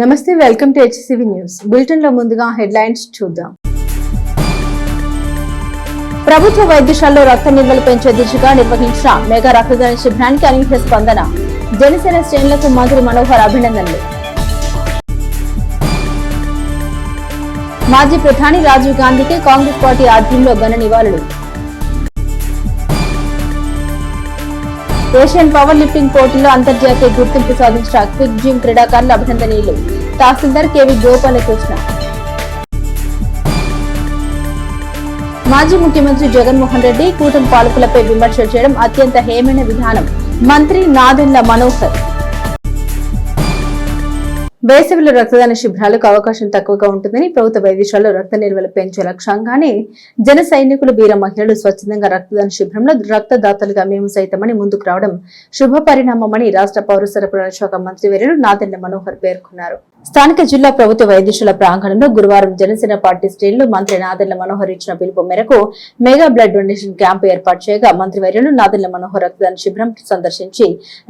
నమస్తే, welcome to HCV news bulletin లో ముందుగా హెడ్లైన్స్ చూద్దాం. ప్రభుత్వ వైద్యశాలలో రక్త నిల్వలు పెంచే దిశగా నిర్వహించిన మెగా రక్తదాన శిబిరానికి అనూహ్య స్పందన. జనసేన శ్రేణులకు మంత్రి మనోహర్ అభినందనలు. మాజీ ప్రధాని రాజీవ్ గాంధీకి కాంగ్రెస్ పార్టీ ఆధ్వర్యంలో ఘన నివాళులు. ఏషియన్ పవర్ లిఫ్టింగ్ పోటీలో అంతర్జాతీయ గుర్తింపు సాధించిన క్విక్ జిమ్ క్రీడాకారులు అభినందనీయులు. తహసీల్దార్ కేవి గోపాలకృష్ణ. మాజీ ముఖ్యమంత్రి జగన్మోహన్ రెడ్డి కూటమి పాలకులపై విమర్శలు చేయడం అత్యంత హేమైన విధానం. మంత్రి నాదెండ్ల మనోహర్. వేసవిలో రక్తదాన శిబిరాలకు అవకాశం తక్కువగా ఉంటుందని ప్రభుత్వ వైద్యశాలలో రక్త నిల్వలు పెంచే లక్ష్యంగానే జన సైనికులు వీర మహిళలు స్వచ్ఛందంగా రక్తదాన శిబిరంలో రక్తదాతలుగా మేము సైతమని ముందుకు రావడం శుభ పరిణామమని రాష్ట్ర పౌర సరఫరాల శాఖ మంత్రి వర్యులు నాదెండ్ల మనోహర్ పేర్కొన్నారు. స్థానిక జిల్లా ప్రభుత్వ వైద్యశాల ప్రాంగణంలో గురువారం జనసేన పార్టీ శ్రేణులు మంత్రి నాదెండ్ల మనోహర్ ఇచ్చిన పిలుపు మేరకు మెగా బ్లడ్ డొనేషన్ క్యాంపు ఏర్పాటు చేయగా మంత్రి వర్యులు నాదెండ్ల మనోహర్ రక్తదాన శిబిరం సందర్శించి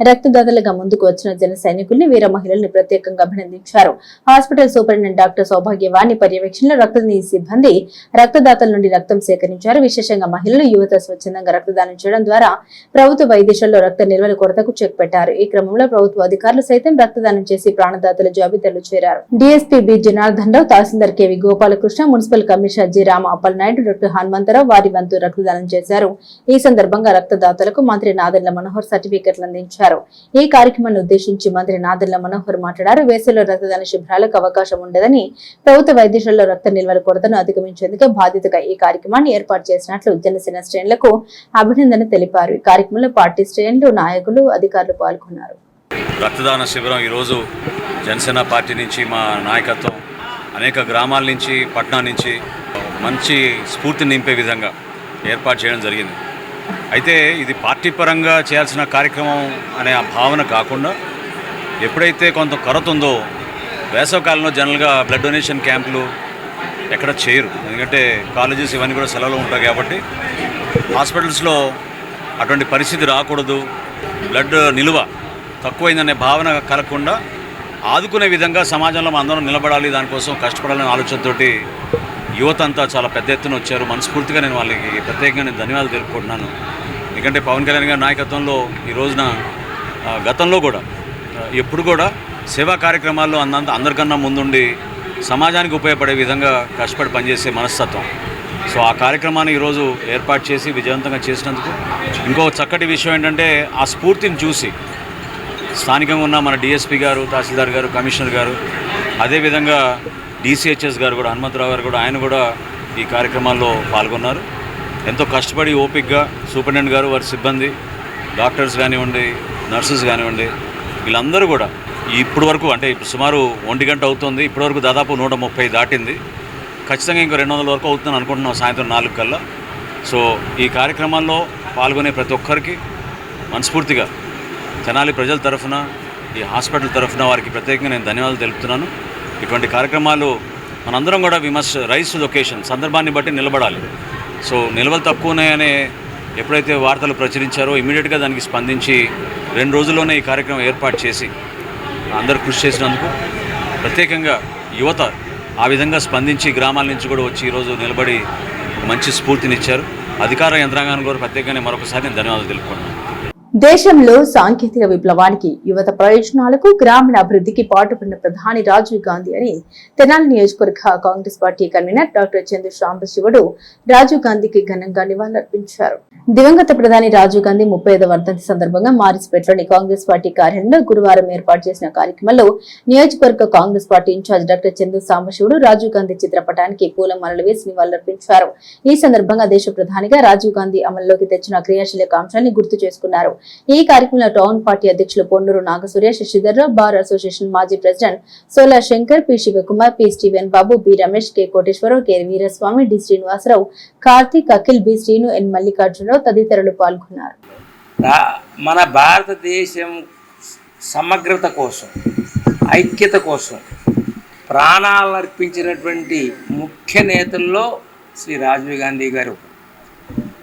రక్తదాతలుగా ముందుకు వచ్చిన జన సైనికుల్ని వీర మహిళల్ని ప్రత్యేకంగా అభినందించారు. హాస్పిటల్ సూపరింటెండెంట్ డాక్టర్ సౌభాగ్యవాణి పర్యవేక్షణలో రక్తదాని సిబ్బంది రక్తదాతల నుండి రక్తం సేకరించారు. విశేషంగా మహిళలు యువత స్వచ్ఛందంగా రక్తదానం చేయడం ద్వారా ప్రభుత్వ వైద్యశాలలో రక్త నిల్వల కొరతకు చెక్ పెట్టారు. ఈ క్రమంలో ప్రభుత్వ అధికారులు సైతం రక్తదానం చేసి ప్రాణదాతల జాబితాలో చేరారు. DSP B Janardhan Rao, tahsildar KV Gopalakrishna, municipal commissioner G Rama Appalanaidu, doctor Hanumantharao వారి వంతు రక్తదానం చేశారు. ఈ సందర్భంగా రక్తదాతలకు మంత్రి నాదెండ్ల మనోహర్ సర్టిఫికెట్లు అందించారు. ఈ కార్యక్రమాన్ని ఉద్దేశించి మంత్రి నాదెండ్ల మనోహర్ మాట్లాడారు. వేసవిలో రక్తదాన శిబిరాలకు అవకాశం ఉండదని ప్రభుత్వ వైద్యశాలలో రక్త నిల్వల కొరతను అధిగమించేందుకు బాధ్యతగా ఈ కార్యక్రమాన్ని ఏర్పాటు చేసినట్లు జనసేన శ్రేణులకు అభినందన తెలిపారు. ఈ కార్యక్రమంలో పార్టీ శ్రేణులు, నాయకులు, అధికారులు పాల్గొన్నారు. రక్తదాన శిబిరం ఈరోజు జనసేన పార్టీ నుంచి మా నాయకత్వం అనేక గ్రామాల నుంచి, పట్టణం నుంచి మంచి స్ఫూర్తిని నింపే విధంగా ఏర్పాటు చేయడం జరిగింది. అయితే ఇది పార్టీ పరంగా చేయాల్సిన కార్యక్రమం అనే ఆ భావన కాకుండా ఎప్పుడైతే కొంత కొరత ఉందో వేసవకాలంలో జనరల్గా బ్లడ్ డొనేషన్ క్యాంపులు ఎక్కడ చేయరు. ఎందుకంటే కాలేజెస్ ఇవన్నీ కూడా సెలవులు ఉంటాయి కాబట్టి హాస్పిటల్స్లో అటువంటి పరిస్థితి రాకూడదు, బ్లడ్ నిలువ తక్కువైందనే భావన కలగకుండా ఆదుకునే విధంగా సమాజంలో అందరం నిలబడాలి, దానికోసం కష్టపడాలనే ఆలోచనతోటి యువత అంతా చాలా పెద్ద ఎత్తున వచ్చారు. మనస్ఫూర్తిగా నేను వాళ్ళకి ప్రత్యేకంగా నేను ధన్యవాదాలు తెలుపుకుంటున్నాను. ఎందుకంటే పవన్ కళ్యాణ్ గారి నాయకత్వంలో ఈ రోజున గతంలో కూడా ఎప్పుడు కూడా సేవా కార్యక్రమాల్లో అందరికన్నా ముందుండి సమాజానికి ఉపయోగపడే విధంగా కష్టపడి పనిచేసే మనస్తత్వం. సో ఆ కార్యక్రమాన్ని ఈరోజు ఏర్పాటు చేసి విజయవంతంగా చేసినందుకు ఇంకో చక్కటి విషయం ఏంటంటే ఆ స్ఫూర్తిని చూసి స్థానికంగా ఉన్న మన డిఎస్పీ గారు, తహసీల్దార్ గారు, కమిషనర్ గారు, అదేవిధంగా డిసిహెచ్ఎస్ గారు కూడా, హనుమంతరావు గారు కూడా, ఆయన కూడా ఈ కార్యక్రమాల్లో పాల్గొన్నారు. ఎంతో కష్టపడి ఓపికగా సూపరింటెండెంట్ గారు, వారి సిబ్బంది, డాక్టర్స్ కానివ్వండి, నర్సెస్ కానివ్వండి, వీళ్ళందరూ కూడా ఇప్పటి వరకు అంటే సుమారు 1 గంట అవుతుంది. ఇప్పటివరకు దాదాపు 130 దాటింది. ఖచ్చితంగా ఇంకో 200 వరకు అవుతుందని అనుకుంటున్నాం సాయంత్రం 4 కల్లా. సో ఈ కార్యక్రమాల్లో పాల్గొనే ప్రతి ఒక్కరికి మనస్ఫూర్తిగా తెనాలి ప్రజల తరఫున, ఈ హాస్పిటల్ తరఫున వారికి ప్రత్యేకంగా నేను ధన్యవాదాలు తెలుపుతున్నాను. ఇటువంటి కార్యక్రమాలు మనందరం కూడా రైస్ టు లొకేషన్ సందర్భాన్ని బట్టి నిలబడాలి. సో నిల్వలు తక్కువ ఉన్నాయనే ఎప్పుడైతే వార్తలు ప్రచురించారో ఇమీడియట్గా దానికి స్పందించి 2 రోజుల్లోనే ఈ కార్యక్రమం ఏర్పాటు చేసి అందరూ కృషి చేసినందుకు ప్రత్యేకంగా యువత ఆ విధంగా స్పందించి గ్రామాల నుంచి కూడా వచ్చి ఈరోజు నిలబడి మంచి స్ఫూర్తినిచ్చారు. అధికార యంత్రాంగాన్ని కూడా ప్రత్యేకంగా మరొకసారి నేను ధన్యవాదాలు తెలుపుకున్నాను. దేశంలో సాంకేతిక విప్లవానికి, యువత ప్రయోజనాలకు, గ్రామీణ అభివృద్ధికి పాటుపడిన ప్రధాని రాజీవ్ గాంధీ అని తెనాలి నియోజకవర్గ Congress party convener doctor Chandu Sambasivudu Rajiv గాంధీకి ఘనంగా నివాళులర్పించారు. దివంగత ప్రధాని రాజీవ్ గాంధీ 35వ వర్ధంతి సందర్భంగా మారిస్పేటలోని కాంగ్రెస్ పార్టీ కార్యాలయంలో గురువారం ఏర్పాటు చేసిన కార్యక్రమంలో నియోజకవర్గ Congress party incharge doctor Chandu Sambasivudu Rajiv Gandhi చిత్రపటానికి పూలమాలలు వేసి నివాళులర్పించారు. ఈ సందర్భంగా దేశ ప్రధానిగా రాజీవ్ గాంధీ అమల్లోకి తెచ్చిన క్రియాశీలక అంశాన్ని గుర్తు చేసుకున్నారు. ఈ కార్యక్రమంలో టౌన్ పార్టీ అధ్యక్షులు పొన్నూరు నాగసూర్య, శశిధర్రావు, బార్ అసోసియేషన్ మాజీ president Sola Shankar, P Sivakumar, P Steven Babu, B Ramesh, K Koteswararao, K Veeraswamy, D Srinivasarao, Karthik, Akhil, B Srinu, N Mallikarjunarao తదితరులు పాల్గొన్నారు. మన భారతదేశం సమగ్రత కోసం, ఐక్యత కోసం ప్రాణాలు అర్పించినటువంటి ముఖ్య నేతల్లో శ్రీ రాజీవ్ గాంధీ గారు.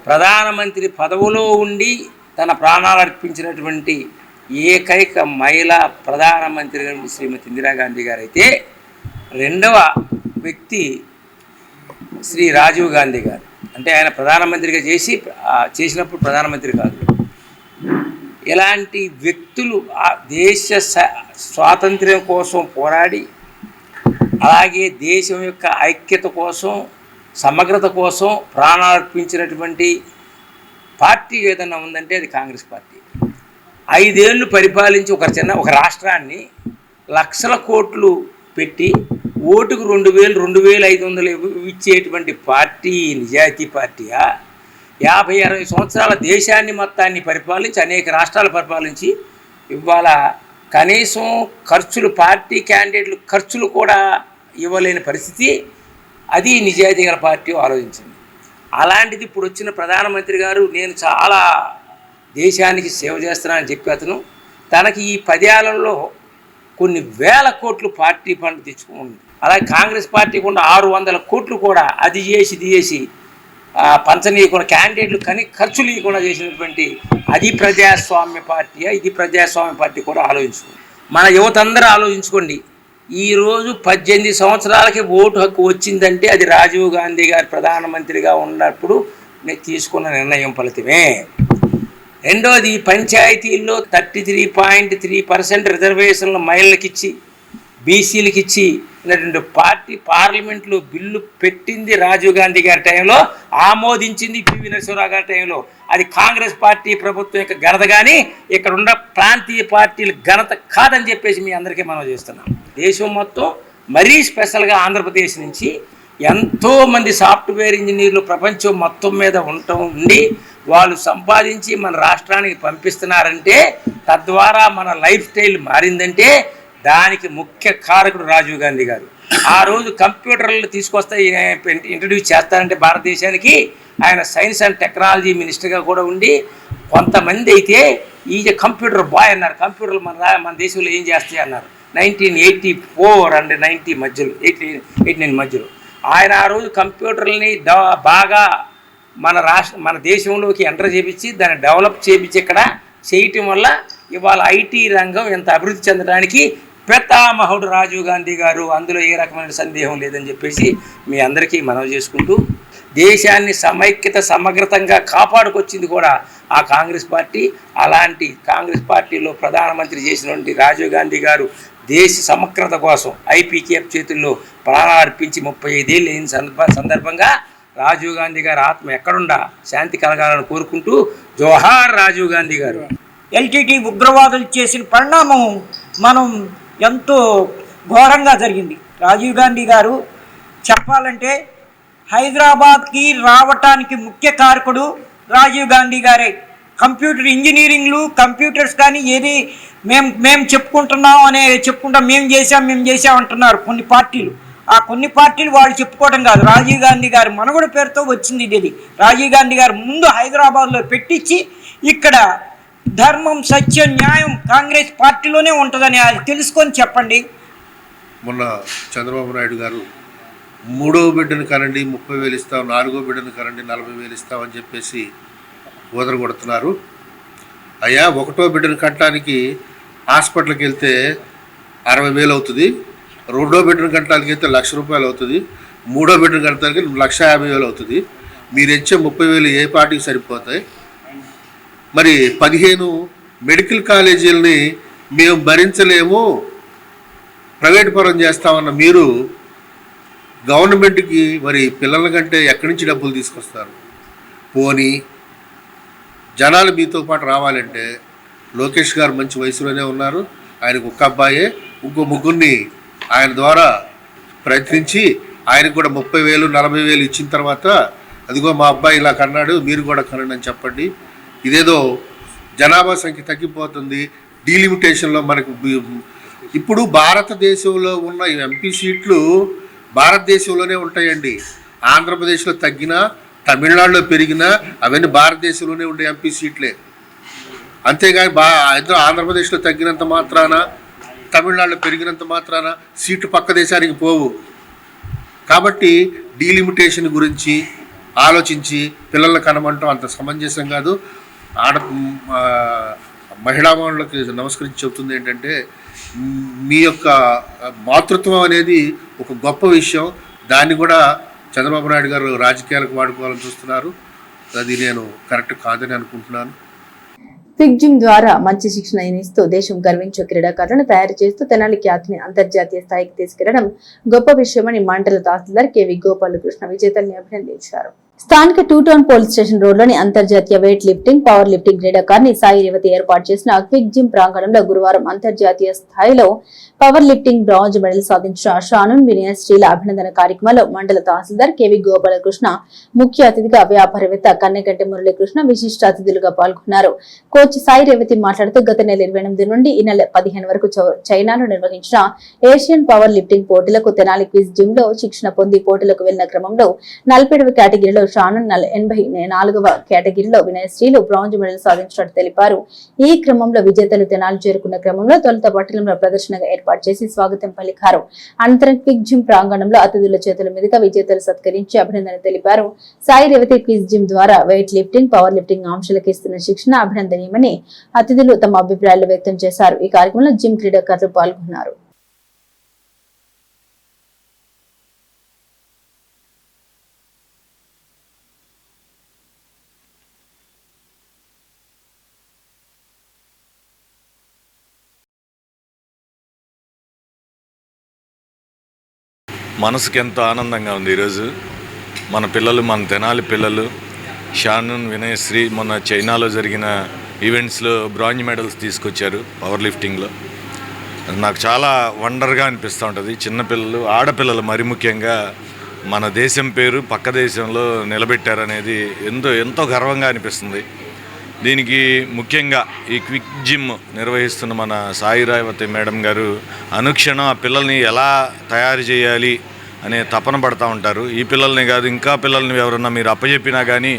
ప్రధానమంత్రి పదవిలో ఉండి తన ప్రాణాలు అర్పించినటువంటి ఏకైక మహిళా ప్రధానమంత్రి గారు శ్రీమతి ఇందిరాగాంధీ గారు అయితే, రెండవ వ్యక్తి శ్రీ రాజీవ్ గాంధీ గారు. అంటే ఆయన ప్రధానమంత్రిగా చేసినప్పుడు ప్రధానమంత్రి కాదు. ఇలాంటి వ్యక్తులు ఆ దేశ స్వాతంత్ర్యం కోసం పోరాడి, అలాగే దేశం యొక్క ఐక్యత కోసం, సమగ్రత కోసం ప్రాణార్పించినటువంటి పార్టీ ఏదైనా ఉందంటే అది కాంగ్రెస్ పార్టీ. 5 ఏళ్ళు పరిపాలించి ఒక రాష్ట్రాన్ని లక్షల కోట్లు పెట్టి ఓటుకు 2000, 2500 ఇచ్చేటువంటి పార్టీ నిజాయితీ పార్టీయా? 50-60 సంవత్సరాల దేశాన్ని మొత్తాన్ని పరిపాలించి, అనేక రాష్ట్రాలు పరిపాలించి, ఇవాళ కనీసం ఖర్చులు, పార్టీ క్యాండిడేట్లు ఖర్చులు కూడా ఇవ్వలేని పరిస్థితి, అది నిజాయితీ గల పార్టీ ఆలోచించింది. అలాంటిది ఇప్పుడు వచ్చిన ప్రధానమంత్రి గారు నేను చాలా దేశానికి సేవ చేస్తున్నానని చెప్పి అతను తనకి ఈ 10 ఏళ్లలో కొన్ని వేల కోట్లు పార్టీ ఫండ్ తెచ్చుకుంది. అలాగే కాంగ్రెస్ పార్టీ కూడా 600 కోట్లు కూడా అది చేసి ఇది చేసి పంచనీయకుండా, క్యాండిడేట్లు కానీ ఖర్చులు ఇవ్వకుండా చేసినటువంటి అది ప్రజాస్వామ్య పార్టీయా? ఇది ప్రజాస్వామ్య పార్టీ కూడా ఆలోచించుకోండి. మన యువత అందరూ ఆలోచించుకోండి. ఈరోజు 18 సంవత్సరాలకి ఓటు హక్కు వచ్చిందంటే అది రాజీవ్ గాంధీ గారు ప్రధానమంత్రిగా ఉన్నప్పుడు నేను తీసుకున్న నిర్ణయం ఫలితమే. రెండోది, పంచాయతీల్లో 33.3% రిజర్వేషన్లు మహిళలకు ఇచ్చి, బీసీలకు ఇచ్చి పార్టీ పార్లమెంట్లో బిల్లు పెట్టింది రాజీవ్ గాంధీ గారి టైంలో, ఆమోదించింది పివి నరసింహరావు గారి టైంలో. అది కాంగ్రెస్ పార్టీ ప్రభుత్వం యొక్క ఘనత, కానీ ఇక్కడ ఉన్న ప్రాంతీయ పార్టీల ఘనత కాదని చెప్పేసి మీ అందరికీ మనం చేస్తున్నాం. దేశం మొత్తం, మరీ స్పెషల్గా ఆంధ్రప్రదేశ్ నుంచి ఎంతోమంది సాఫ్ట్వేర్ ఇంజనీర్లు ప్రపంచం మొత్తం మీద ఉండి వాళ్ళు సంపాదించి మన రాష్ట్రానికి పంపిస్తున్నారంటే, తద్వారా మన లైఫ్ స్టైల్ మారిందంటే దానికి ముఖ్య కారకుడు రాజీవ్ గాంధీ గారు. ఆ రోజు కంప్యూటర్లు తీసుకొస్తే ఇంట్రడ్యూస్ చేస్తారంటే భారతదేశానికి, ఆయన సైన్స్ అండ్ టెక్నాలజీ మినిస్టర్గా కూడా ఉండి, కొంతమంది అయితే ఈజ్ కంప్యూటర్ బాయ్ అన్నారు. కంప్యూటర్లు మన దేశంలో ఏం చేస్తాయి అన్నారు. 1984 అండ్ 90 మధ్యలో, 89 మధ్యలో ఆయన ఆ రోజు కంప్యూటర్లని బాగా మన దేశంలోకి ఎంటర్ చేపించి, దాన్ని డెవలప్ చేపించి ఇక్కడ చేయటం వల్ల ఇవాళ ఐటీ రంగం ఎంత అభివృద్ధి చెందడానికి పితామహుడు రాజీవ్ గాంధీ గారు, అందులో ఏ రకమైన సందేహం లేదని చెప్పేసి మీ అందరికీ మనవి చేసుకుంటూ, దేశాన్ని సమైక్యత సమగ్రతంగా కాపాడుకొచ్చింది కూడా ఆ కాంగ్రెస్ పార్టీ. అలాంటి కాంగ్రెస్ పార్టీలో ప్రధానమంత్రి చేసినటువంటి రాజీవ్ గాంధీ గారు దేశ సమగ్రత కోసం ఐపీకేఎఫ్ చేతుల్లో ప్రాణాలు అర్పించి 35 ఏళ్ళు అయిన సందర్భంగా రాజీవ్ గాంధీ గారి ఆత్మ ఎక్కడుండా శాంతి కలగాలని కోరుకుంటూ, జోహార్ రాజీవ్ గాంధీ గారు. ఎల్టీటీ ఉగ్రవాదులు చేసిన పరిణామం మనం ఎంతో ఘోరంగా జరిగింది. రాజీవ్ గాంధీ గారు చెప్పాలంటే హైదరాబాద్కి రావటానికి ముఖ్య కారకుడు రాజీవ్ గాంధీ గారే. కంప్యూటర్ ఇంజనీరింగ్లు, కంప్యూటర్స్ కానీ ఏది మేము చెప్పుకుంటున్నాం మేము చేసాం అంటున్నారు కొన్ని పార్టీలు. ఆ కొన్ని పార్టీలు వాళ్ళు చెప్పుకోవడం కాదు, రాజీవ్ గాంధీ గారు మనుగడ పేరుతో వచ్చింది ఇది. రాజీవ్ గాంధీ గారు ముందు హైదరాబాద్లో పెట్టించి, ఇక్కడ ధర్మం, సత్యం, న్యాయం కాంగ్రెస్ పార్టీలోనే ఉంటుందని అది తెలుసుకొని చెప్పండి. మొన్న చంద్రబాబు నాయుడు గారు 3వ బిడ్డను కనండి 30,000 ఇస్తాం, 4వ బిడ్డను కనండి 40,000 ఇస్తామని చెప్పేసి ఓదర కొడుతున్నారు. అయ్యా, 1వ బిడ్డను కట్టడానికి హాస్పిటల్కి వెళ్తే 60,000 అవుతుంది, 2వ బిడ్డను కట్టడానికి వెళ్తే 1,00,000 రూపాయలు అవుతుంది, 3వ బిడ్డను కట్టడానికి 1,50,000 అవుతుంది. మీరు ఇచ్చే 30,000 ఏ పార్టీకి సరిపోతాయి? మరి 15 మెడికల్ కాలేజీలని మేము భరించలేము, ప్రైవేట్ పరం చేస్తామన్న మీరు గవర్నమెంట్కి మరి పిల్లల కంటే ఎక్కడి నుంచి డబ్బులు తీసుకొస్తారు? పోనీ జనాలు మీతో పాటు రావాలంటే లోకేష్ గారు మంచి వయసులోనే ఉన్నారు, ఆయనకు ఒక్క అబ్బాయే, ఇంకో ముగ్గురిని ఆయన ద్వారా ప్రయత్నించి ఆయనకు కూడా 30,000 40,000 ఇచ్చిన తర్వాత, అదిగో మా అబ్బాయి ఇలా కన్నాడు, మీరు కూడా కనండి అని చెప్పండి. ఇదేదో జనాభా సంఖ్య తగ్గిపోతుంది, డీలిమిటేషన్లో మనకు ఇప్పుడు భారతదేశంలో ఉన్న ఎంపీ సీట్లు భారతదేశంలోనే ఉంటాయండి. ఆంధ్రప్రదేశ్లో తగ్గినా, తమిళనాడులో పెరిగినా అవన్నీ భారతదేశంలోనే ఉండే ఎంపీ సీట్లే. అంతేగాని ఆంధ్రప్రదేశ్లో తగ్గినంత మాత్రాన, తమిళనాడులో పెరిగినంత మాత్రాన సీట్లు పక్క దేశానికి పోవు. కాబట్టి డీలిమిటేషన్ గురించి ఆలోచించి పిల్లలను కనమంటాం అంత సమంజసం కాదు. మహిళామణులకి నమస్కరించి చెబుతుంది ఏంటంటే, మీ యొక్క మాతృత్వం అనేది ఒక గొప్ప విషయం. దాన్ని కూడా చంద్రబాబు నాయుడు గారు రాజకీయాలకు వాడుకోవాలని చూస్తున్నారు. అది నేను కరెక్ట్ కాదని అనుకుంటున్నాను. క్విక్ జిమ్ ద్వారా మంచి శిక్షణ ఇస్తూ దేశం గర్వించే క్రీడాకారులను తయారు చేస్తూ తెనాలి ఖ్యాతిని అంతర్జాతీయ స్థాయికి తీసుకెళ్లడం గొప్ప విషయమని మండల తహసీల్దార్ కెవి గోపాలకృష్ణ విజేతల్ని అభినందించారు. స్థానిక 2 టౌన్ పోలీస్ స్టేషన్ రోడ్లోని అంతర్జాతీయ వెయిట్ లిఫ్టింగ్, పవర్ లిఫ్టింగ్ క్రీడాకారిణి సాయి రేవతి ఏర్పాటు చేసిన క్విక్ జిమ్ ప్రాంగణంలో గురువారం అంతర్జాతీయ స్థాయిలో పవర్ లిఫ్టింగ్ బ్రాంజ్ మెడల్ సాధించిన షానున్ వినయశ్రీల అభినందన కార్యక్రమంలో మండల తహసీల్దార్ కెవి గోపాలకృష్ణ ముఖ్య అతిథిగా, వ్యాపారవేత్త కన్నెగంటి మురళీకృష్ణ విశిష్ట అతిథులుగా పాల్గొన్నారు. కోచ్ సాయి రేవతి మాట్లాడుతూ గత నెల 28 నుండి ఈ నెల 15 వరకు చైనాలో నిర్వహించిన ఏషియన్ పవర్ లిఫ్టింగ్ పోటీలకు తెనాలి క్విజ్ జిమ్ లో శిక్షణ పొంది పోటీలకు వెళ్లిన క్రమంలో 47వ కేటగిరీలో షానున్, 84వ కేటగిరీలో వినయశ్రీలు బ్రాంజ్ మెడల్ సాధించినట్టు తెలిపారు. ఈ క్రమంలో విజేతలు తెనాలి చేరుకున్న క్రమంలో తొలుత పట్టణంలో ప్రదర్శనగా ఏర్పాటు చేసి స్వాగతం పలికారు. అనంతరం క్విక్ జిమ్ ప్రాంగణంలో అతిథుల చేతుల మీదుగా విజేతలు సత్కరించి అభినందన తెలిపారు. సాయి రేవతి క్విజ్ జిమ్ ద్వారా వెయిట్ లిఫ్టింగ్, పవర్ లిఫ్టింగ్ అంశాలకు ఇస్తున్న శిక్షణ అభినందనీయమని అతిథులు తమ అభిప్రాయాలు వ్యక్తం చేశారు. ఈ కార్యక్రమంలో జిమ్ క్రీడాకారులు పాల్గొన్నారు. మనసుకి ఎంతో ఆనందంగా ఉంది. ఈరోజు మన పిల్లలు, మన తెనాలి పిల్లలు షానున్, వినయశ్రీ మొన్న చైనాలో జరిగిన ఈవెంట్స్లో బ్రాంజ్ మెడల్స్ తీసుకొచ్చారు పవర్ లిఫ్టింగ్లో. నాకు చాలా వండర్గా అనిపిస్తూ ఉంటుంది. చిన్నపిల్లలు, ఆడపిల్లలు మరి ముఖ్యంగా మన దేశం పేరు పక్క దేశంలో నిలబెట్టారనేది ఎంతో గర్వంగా అనిపిస్తుంది. దీనికి ముఖ్యంగా ఈ క్విక్ జిమ్ నిర్వహిస్తున్న మన సాయి రేవతి మేడం గారు అనుక్షణం ఆ పిల్లల్ని ఎలా తయారు చేయాలి అనే తపన పడుతూ ఉంటారు. ఈ పిల్లల్ని కాదు, ఇంకా పిల్లల్ని ఎవరన్నా మీరు అప్పచెప్పినా కానీ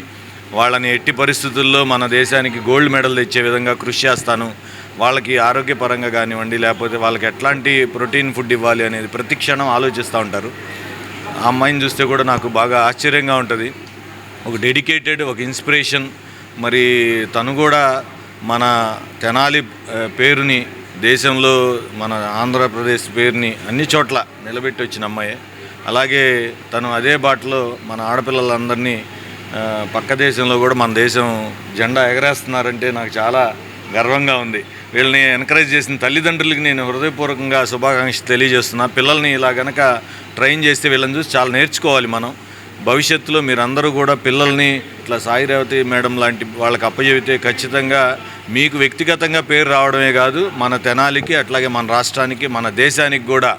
వాళ్ళని ఎట్టి పరిస్థితుల్లో మన దేశానికి గోల్డ్ మెడల్ తెచ్చే విధంగా కృషి చేస్తాను. వాళ్ళకి ఆరోగ్యపరంగా కానివ్వండి, లేకపోతే వాళ్ళకి ఎట్లాంటి ప్రోటీన్ ఫుడ్ ఇవ్వాలి అనేది ప్రతి క్షణం ఆలోచిస్తూ ఉంటారు. ఆ అమ్మాయిని చూస్తే కూడా నాకు బాగా ఆశ్చర్యంగా ఉంటుంది. ఒక డెడికేటెడ్, ఒక ఇన్స్పిరేషన్. మరి తను కూడా మన తెనాలి పేరుని, దేశంలో మన ఆంధ్రప్రదేశ్ పేరుని అన్ని చోట్ల నిలబెట్టి వచ్చిన అమ్మాయే. అలాగే తను అదే బాటలో మన ఆడపిల్లలందరినీ పక్క దేశంలో కూడా మన దేశం జెండా ఎగరేస్తున్నారంటే నాకు చాలా గర్వంగా ఉంది. వీళ్ళని ఎంకరేజ్ చేసిన తల్లిదండ్రులకి నేను హృదయపూర్వకంగా శుభాకాంక్షలు తెలియజేస్తున్నా. పిల్లల్ని ఇలా కనుక ట్రైన్ చేస్తే వీళ్ళని చూసి చాలా నేర్చుకోవాలి మనం. భవిష్యత్తులో మీరందరూ కూడా పిల్లల్ని ఇట్లా సాయి రేవతి మేడం లాంటి వాళ్ళకి అప్పచెబితే ఖచ్చితంగా మీకు వ్యక్తిగతంగా పేరు రావడమే కాదు, మన తెనాలికి, అట్లాగే మన రాష్ట్రానికి, మన దేశానికి కూడా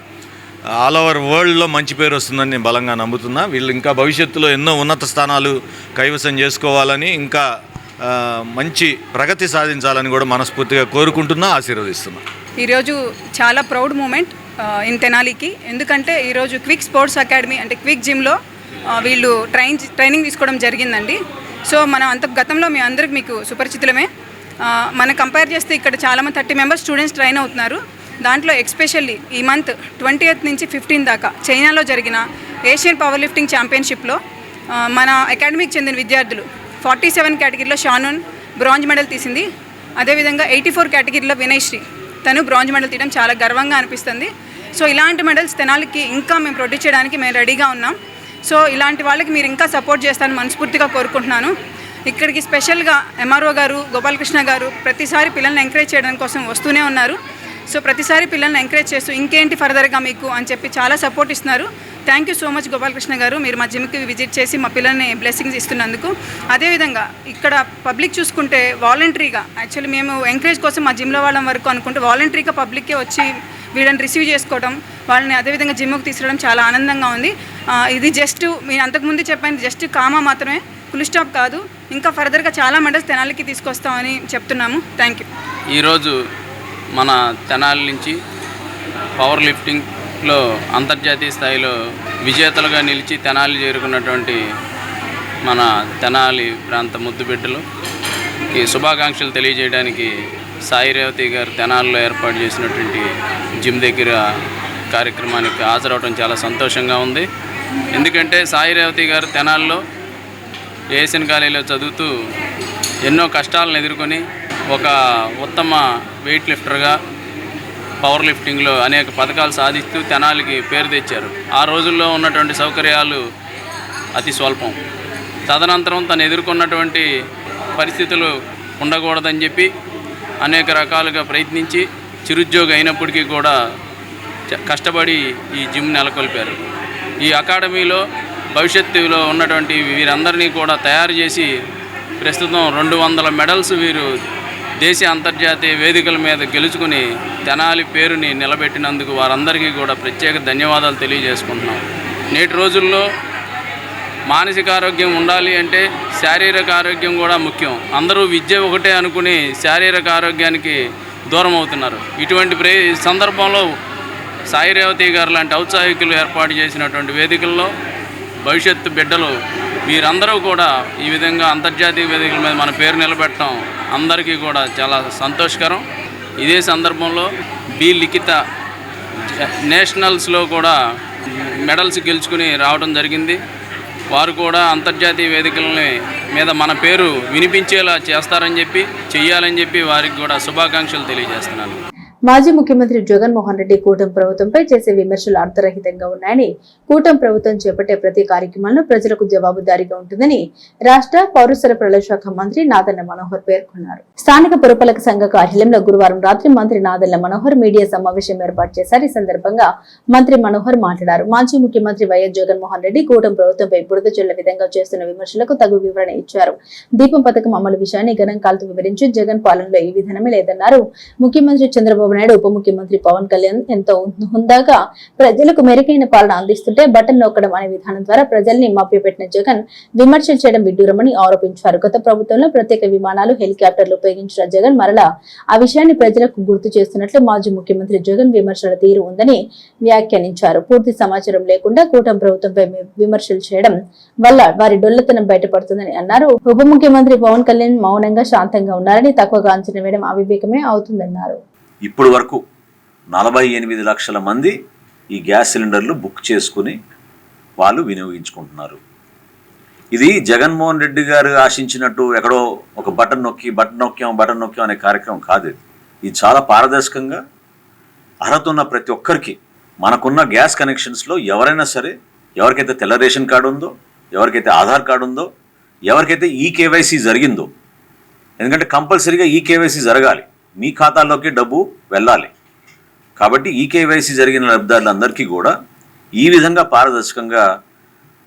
ఆల్ ఓవర్ వరల్డ్లో మంచి పేరు వస్తుందని నేను బలంగా నమ్ముతున్నా. వీళ్ళు ఇంకా భవిష్యత్తులో ఎన్నో ఉన్నత స్థానాలు కైవసం చేసుకోవాలని, ఇంకా మంచి ప్రగతి సాధించాలని కూడా మనస్ఫూర్తిగా కోరుకుంటున్నా, ఆశీర్వదిస్తున్నా. ఈరోజు చాలా ప్రౌడ్ మూమెంట్ ఇన్ తెనాలికి. ఎందుకంటే ఈరోజు క్విక్ స్పోర్ట్స్ అకాడమీ అంటే క్విక్ జిమ్లో వీళ్ళు ట్రైనింగ్ తీసుకోవడం జరిగిందండి. సో మనం గతంలో మీ అందరికి మీకు సుపరిచితులమే. మనం కంపేర్ చేస్తే ఇక్కడ చాలామంది 30 మెంబర్స్ స్టూడెంట్స్ ట్రైన్ అవుతున్నారు. దాంట్లో ఎక్స్పెషల్లీ ఈ మంత్ 20th నుంచి 15 దాకా చైనాలో జరిగిన ఏషియన్ పవర్ లిఫ్టింగ్ ఛాంపియన్షిప్లో మన అకాడమీకి చెందిన విద్యార్థులు 47 కేటగిరీలో షానున్ బ్రాంజ్ మెడల్ తీసింది. అదేవిధంగా 84 కేటగిరీలో వినయశ్రీ తను బ్రాంజ్ మెడల్ తీయడం చాలా గర్వంగా అనిపిస్తుంది. సో ఇలాంటి మెడల్స్ తెనాలికి ఇంకా మేము ప్రొడ్యూస్ చేయడానికి మేము రెడీగా ఉన్నాం. సో ఇలాంటి వాళ్ళకి మీరు ఇంకా సపోర్ట్ చేస్తారని మనస్ఫూర్తిగా కోరుకుంటున్నాను. ఇక్కడికి స్పెషల్గా ఎంఆర్ఓ గారు, గోపాలకృష్ణ గారు ప్రతిసారి పిల్లల్ని ఎంకరేజ్ చేయడం కోసం వస్తూనే ఉన్నారు. సో ప్రతిసారి పిల్లల్ని ఎంకరేజ్ చేస్తూ ఇంకేంటి ఫర్దర్గా మీకు అని చెప్పి చాలా సపోర్ట్ ఇస్తున్నారు. Thank you so much Gopalakrishna గారు, మీరు మా జిమ్కి విజిట్ చేసి మా పిల్లల్ని బ్లెస్సింగ్స్ ఇస్తున్నందుకు. అదేవిధంగా ఇక్కడ పబ్లిక్ చూసుకుంటే వాలంటరీగా, యాక్చువల్లీ మేము ఎంకరేజ్ కోసం మా జిమ్లో వాళ్ళం వరకు అనుకుంటే వాలంటరీగా పబ్లిక్కే వచ్చి వీళ్ళని రిసీవ్ చేసుకోవడం, వాళ్ళని అదేవిధంగా జిమ్కి తీసుకురావడం చాలా ఆనందంగా ఉంది. ఇది జస్ట్ మీరు అంతకుముందు చెప్పాను, జస్ట్ కామా మాత్రమే, ఫుల్ స్టాప్ కాదు. ఇంకా ఫర్దర్గా చాలా మెడల్స్ తెనాలికి తీసుకొస్తామని చెప్తున్నాము. Thank you. ఈరోజు మన తెనాలి నుంచి పవర్ లిఫ్టింగ్లో అంతర్జాతీయ స్థాయిలో విజేతలుగా నిలిచి తెనాలి చేరుకున్నటువంటి మన తెనాలి ప్రాంత ముద్దుబిడ్డలుకి శుభాకాంక్షలు తెలియజేయడానికి సాయి రేవతి గారు తెనాలిలో ఏర్పాటు చేసినటువంటి జిమ్ దగ్గర కార్యక్రమానికి హాజరవడం చాలా సంతోషంగా ఉంది. ఎందుకంటే సాయి రేవతి గారు తెనాలిలో ఏఎస్ఎన్ కాలేజీలో చదువుతూ ఎన్నో కష్టాలను ఎదుర్కొని ఒక ఉత్తమ వెయిట్ లిఫ్టర్గా పవర్ లిఫ్టింగ్లో అనేక పథకాలు సాధిస్తూ తెనాలికి పేరు తెచ్చారు. ఆ రోజుల్లో ఉన్నటువంటి సౌకర్యాలు అతి స్వల్పం. తదనంతరం తను ఎదుర్కొన్నటువంటి పరిస్థితులు ఉండకూడదని చెప్పి అనేక రకాలుగా ప్రయత్నించి చిరుద్యోగి అయినప్పటికీ కూడా కష్టపడి ఈ జిమ్ నెలకొల్పారు. ఈ అకాడమీలో భవిష్యత్తులో ఉన్నటువంటి వీరందరినీ కూడా తయారు చేసి ప్రస్తుతం 200 మెడల్స్ వీరు దేశీయ అంతర్జాతీయ వేదికల మీద గెలుచుకుని తెనాలి పేరుని నిలబెట్టినందుకు వారందరికీ కూడా ప్రత్యేక ధన్యవాదాలు తెలియజేసుకుంటున్నాం. నేటి రోజుల్లో మానసిక ఆరోగ్యం ఉండాలి అంటే శారీరక ఆరోగ్యం కూడా ముఖ్యం. అందరూ విద్య ఒకటే అనుకుని శారీరక ఆరోగ్యానికి దూరం అవుతున్నారు. ఇటువంటి సందర్భంలో సాయి రేవతి గారు లాంటి ఔత్సాహికులు ఏర్పాటు చేసినటువంటి వేదికల్లో భవిష్యత్తు బిడ్డలు వీరందరూ కూడా ఈ విధంగా అంతర్జాతీయ వేదికల మీద మన పేరు నిలబెట్టడం అందరికీ కూడా చాలా సంతోషకరం. ఇదే సందర్భంలో బి లిఖిత నేషనల్స్లో కూడా మెడల్స్ గెలుచుకుని రావడం జరిగింది. వారు కూడా అంతర్జాతీయ వేదికలని మీద మన పేరు వినిపించేలా చేస్తారని చెప్పి చెయ్యాలని చెప్పి వారికి కూడా శుభాకాంక్షలు తెలియజేస్తున్నాను. మాజీ ముఖ్యమంత్రి జగన్మోహన్ రెడ్డి కూటమి ప్రభుత్వంపై చేసే విమర్శలు అర్థరహితంగా ఉన్నాయని, కూటమి ప్రభుత్వం చేపట్టే ప్రతి కార్యక్రమంలో ప్రజలకు జవాబుదారీగా ఉంటుందని రాష్ట్ర పౌర సరఫరాల శాఖ మంత్రి నాదెళ్ల మనోహర్ పేర్కొన్నారు. స్థానిక పురపాలక సంఘ కార్యాలయంలో గురువారం రాత్రి మంత్రి నాదెళ్ల మనోహర్ మీడియా సమావేశం ఏర్పాటు చేశారు. ఈ సందర్భంగా మంత్రి మనోహర్ మాట్లాడారు. మాజీ ముఖ్యమంత్రి వైఎస్ జగన్మోహన్ రెడ్డి కూటమి ప్రభుత్వంపై బురద జల్ల విధంగా చేస్తున్న విమర్శలకు తగు వివరణ ఇచ్చారు. దీపం పథకం అమలు విషయాన్ని గణాంకాలతో వివరించి జగన్ పాలనలో ఈ విధానమే లేదన్నారు. ముఖ్యమంత్రి చంద్రబాబు నాయుడు, ఉప ముఖ్యమంత్రి పవన్ కళ్యాణ్ ఎంతో హుందాగా ప్రజలకు మెరుగైన పాలన అందిస్తుంటే బటన్ నొక్కడం అనే విధానం ద్వారా ప్రజల్ని మభ్యపెట్టిన జగన్ విమర్శలు చేయడం విడ్డూరమని ఆరోపించారు. గత ప్రభుత్వంలో ప్రత్యేక విమానాలు, హెలికాప్టర్లు ఉపయోగించిన జగన్ మరలా ఆ విషయాన్ని ప్రజలకు గుర్తు చేస్తున్నట్లు మాజీ ముఖ్యమంత్రి జగన్ విమర్శల తీరు ఉందని వ్యాఖ్యానించారు. పూర్తి సమాచారం లేకుండా కూటమి ప్రభుత్వంపై విమర్శలు చేయడం వల్ల వారి డొల్లతనం బయటపడుతుందని అన్నారు. ఉప ముఖ్యమంత్రి పవన్ కళ్యాణ్ మౌనంగా శాంతంగా ఉన్నారని, తక్కువగా అంచనా వేయడం అవివేకమే అవుతుందన్నారు. ఇప్పటి వరకు 48 లక్షల మంది ఈ గ్యాస్ సిలిండర్లు బుక్ చేసుకుని వాళ్ళు వినియోగించుకుంటున్నారు. ఇది జగన్మోహన్ రెడ్డి గారు ఆశించినట్టు ఎక్కడో ఒక బటన్ నొక్కాం అనే కార్యక్రమం కాదు. ఇది చాలా పారదర్శకంగా అర్హత ఉన్న ప్రతి ఒక్కరికి మనకున్న గ్యాస్ కనెక్షన్స్లో ఎవరైనా సరే, ఎవరికైతే తెల్ల రేషన్ కార్డు ఉందో, ఎవరికైతే ఆధార్ కార్డు ఉందో, ఎవరికైతే ఈకేవైసీ జరిగిందో, ఎందుకంటే కంపల్సరీగా ఈకేవైసీ జరగాలి, మీ ఖాతాల్లోకి డబ్బు వెళ్ళాలి. కాబట్టి ఈకేవైసీ జరిగిన లబ్ధిదారులందరికీ కూడా ఈ విధంగా పారదర్శకంగా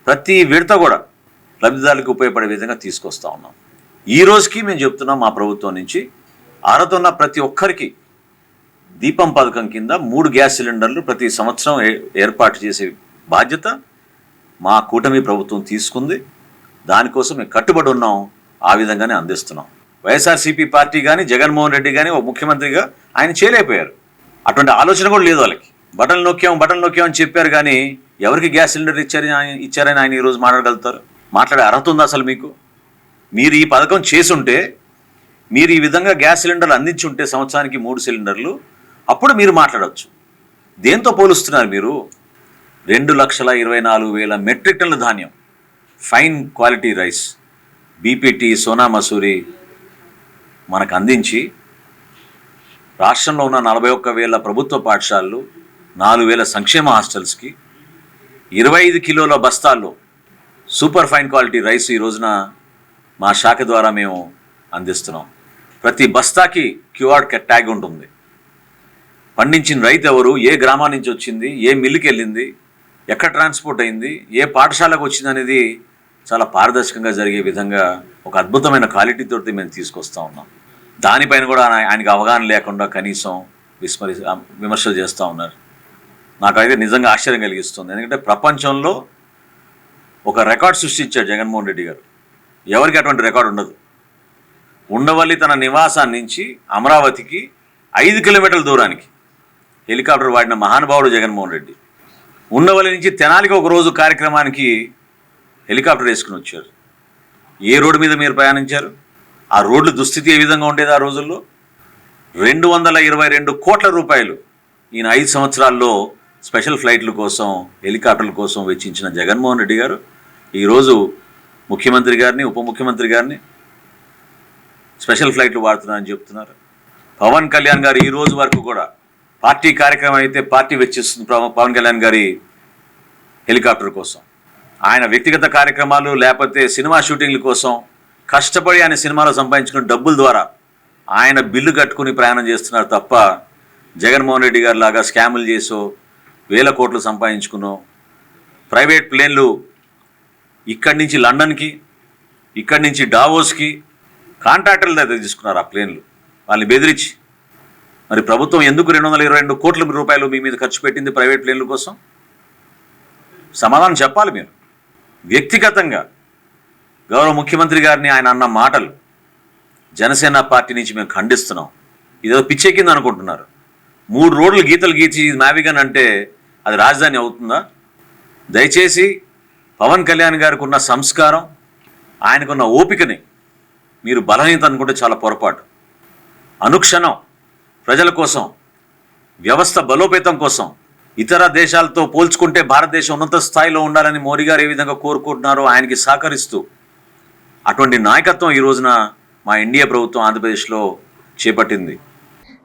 ప్రతి విడత కూడా లబ్ధిదారులకు ఉపయోగపడే విధంగా తీసుకొస్తా ఉన్నాం. ఈ రోజుకి మేము చెప్తున్నాం, మా ప్రభుత్వం నుంచి అర్హత ఉన్న ప్రతి ఒక్కరికి దీపం పథకం కింద 3 గ్యాస్ సిలిండర్లు ప్రతి సంవత్సరం ఏర్పాటు చేసే బాధ్యత మా కూటమి ప్రభుత్వం తీసుకుంది. దానికోసం మేము కట్టుబడి ఉన్నాం. ఆ విధంగానే అందిస్తున్నాం. వైఎస్ఆర్సీపీ పార్టీ కానీ, జగన్మోహన్ రెడ్డి కానీ ఒక ముఖ్యమంత్రిగా ఆయన చేయలేకపోయారు. అటువంటి ఆలోచన కూడా లేదు వాళ్ళకి. బటన్ నొక్కాం అని చెప్పారు కానీ ఎవరికి గ్యాస్ సిలిండర్ ఇచ్చారని ఆయన ఈరోజు మాట్లాడగలుగుతారు? మాట్లాడే అర్హత ఉందా అసలు మీకు? మీరు ఈ పథకం చేసుంటే, మీరు ఈ విధంగా గ్యాస్ సిలిండర్లు అందించుంటే సంవత్సరానికి 3 సిలిండర్లు, అప్పుడు మీరు మాట్లాడవచ్చు. దేంతో పోలుస్తున్నారు మీరు? 2,24,000 మెట్రిక్ టన్నుల ధాన్యం, fine quality rice, BPT, Sona Masuri మనకు అందించి రాష్ట్రంలో ఉన్న 41,000 ప్రభుత్వ పాఠశాలలు, 4,000 సంక్షేమ హాస్టల్స్కి 25 కిలోల బస్తాల్లో సూపర్ ఫైన్ క్వాలిటీ రైస్ ఈ రోజున మా శాఖ ద్వారా మేము అందిస్తున్నాం. ప్రతి బస్తాకి క్యూఆర్ ట్యాగ్ ఉంటుంది. పండించిన రైతు ఎవరు, ఏ గ్రామం నుంచి వచ్చింది, ఏ మిల్లుకి వెళ్ళింది, ఎక్కడ ట్రాన్స్పోర్ట్ అయింది, ఏ పాఠశాలకు వచ్చింది అనేది చాలా పారదర్శకంగా జరిగే విధంగా ఒక అద్భుతమైన క్వాలిటీతో మేము తీసుకొస్తా ఉన్నాం. దానిపైన కూడా ఆయనకి అవగాహన లేకుండా కనీసం విమర్శలు చేస్తూ ఉన్నారు. నాకైతే నిజంగా ఆశ్చర్యం కలిగిస్తుంది. ఎందుకంటే ప్రపంచంలో ఒక రికార్డ్ సృష్టించాడు జగన్మోహన్ రెడ్డి గారు. ఎవరికి అటువంటి రికార్డు ఉండదు. ఉండవల్లి తన నివాసాన్ని నుంచి అమరావతికి 5 కిలోమీటర్ల దూరానికి హెలికాప్టర్ వాడిన మహానుభావుడు జగన్మోహన్ రెడ్డి. ఉండవల్లి నుంచి తెనాలికి ఒక రోజు కార్యక్రమానికి హెలికాప్టర్ వేసుకుని వచ్చారు. ఏ రోడ్డు మీద మీరు ప్రయాణించారు? ఆ రోడ్ల దుస్థితి ఏ విధంగా ఉండేది ఆ రోజుల్లో? 222 కోట్ల రూపాయలు ఈయన 5 సంవత్సరాల్లో స్పెషల్ ఫ్లైట్ల కోసం, హెలికాప్టర్ల కోసం వెచ్చించిన జగన్మోహన్ రెడ్డి గారు ఈరోజు ముఖ్యమంత్రి గారిని, ఉప ముఖ్యమంత్రి గారిని స్పెషల్ ఫ్లైట్లు వాడుతున్నారని చెప్తున్నారు. పవన్ కళ్యాణ్ గారు ఈ రోజు వరకు కూడా పార్టీ కార్యక్రమం అయితే పార్టీ వెచ్చిస్తుంది పవన్ కళ్యాణ్ గారి హెలికాప్టర్ కోసం. ఆయన వ్యక్తిగత కార్యక్రమాలు లేకపోతే సినిమా షూటింగ్ల కోసం కష్టపడి ఆయన సినిమాలో సంపాదించుకున్న డబ్బుల ద్వారా ఆయన బిల్లు కట్టుకుని ప్రయాణం చేస్తున్నారు తప్ప జగన్మోహన్ రెడ్డి గారి లాగా స్కాములు చేసో వేల కోట్లు సంపాదించుకున్నో ప్రైవేట్ ప్లేన్లు ఇక్కడి నుంచి లండన్కి ఇక్కడి నుంచి డావోస్కి కాంట్రాక్టర్ల దగ్గర తీసుకున్నారు ఆ ప్లేన్లు వాళ్ళని బెదిరించి. మరి ప్రభుత్వం ఎందుకు 222 కోట్ల రూపాయలు మీ మీద ఖర్చు పెట్టింది ప్రైవేట్ ప్లేన్ల కోసం? సమాధానం చెప్పాలి మీరు. వ్యక్తిగతంగా గౌరవ ముఖ్యమంత్రి గారిని ఆయన అన్న మాటలు జనసేన పార్టీ నుంచి మేము ఖండిస్తున్నాం. ఇదేదో పిచ్చెక్కింది అనుకుంటున్నారు. 3 రోడ్లు గీతలు గీచి నావిగన్ అంటే అది రాజధాని అవుతుందా? దయచేసి పవన్ కళ్యాణ్ గారికి ఉన్న సంస్కారం, ఆయనకున్న ఓపికని మీరు బలహీనత అనుకుంటే చాలా పొరపాటు. అనుక్షణం ప్రజల కోసం, వ్యవస్థ బలోపేతం కోసం, ఇతర దేశాలతో పోల్చుకుంటే భారతదేశం ఉన్నత స్థాయిలో ఉండాలని మోడీ గారు ఏ విధంగా కోరుకుంటున్నారో ఆయనకి సహకరిస్తూ అటువంటి నాయకత్వం ఈ రోజున మా ఎన్డీఏ ప్రభుత్వం ఆంధ్రప్రదేశ్లో చేపట్టింది.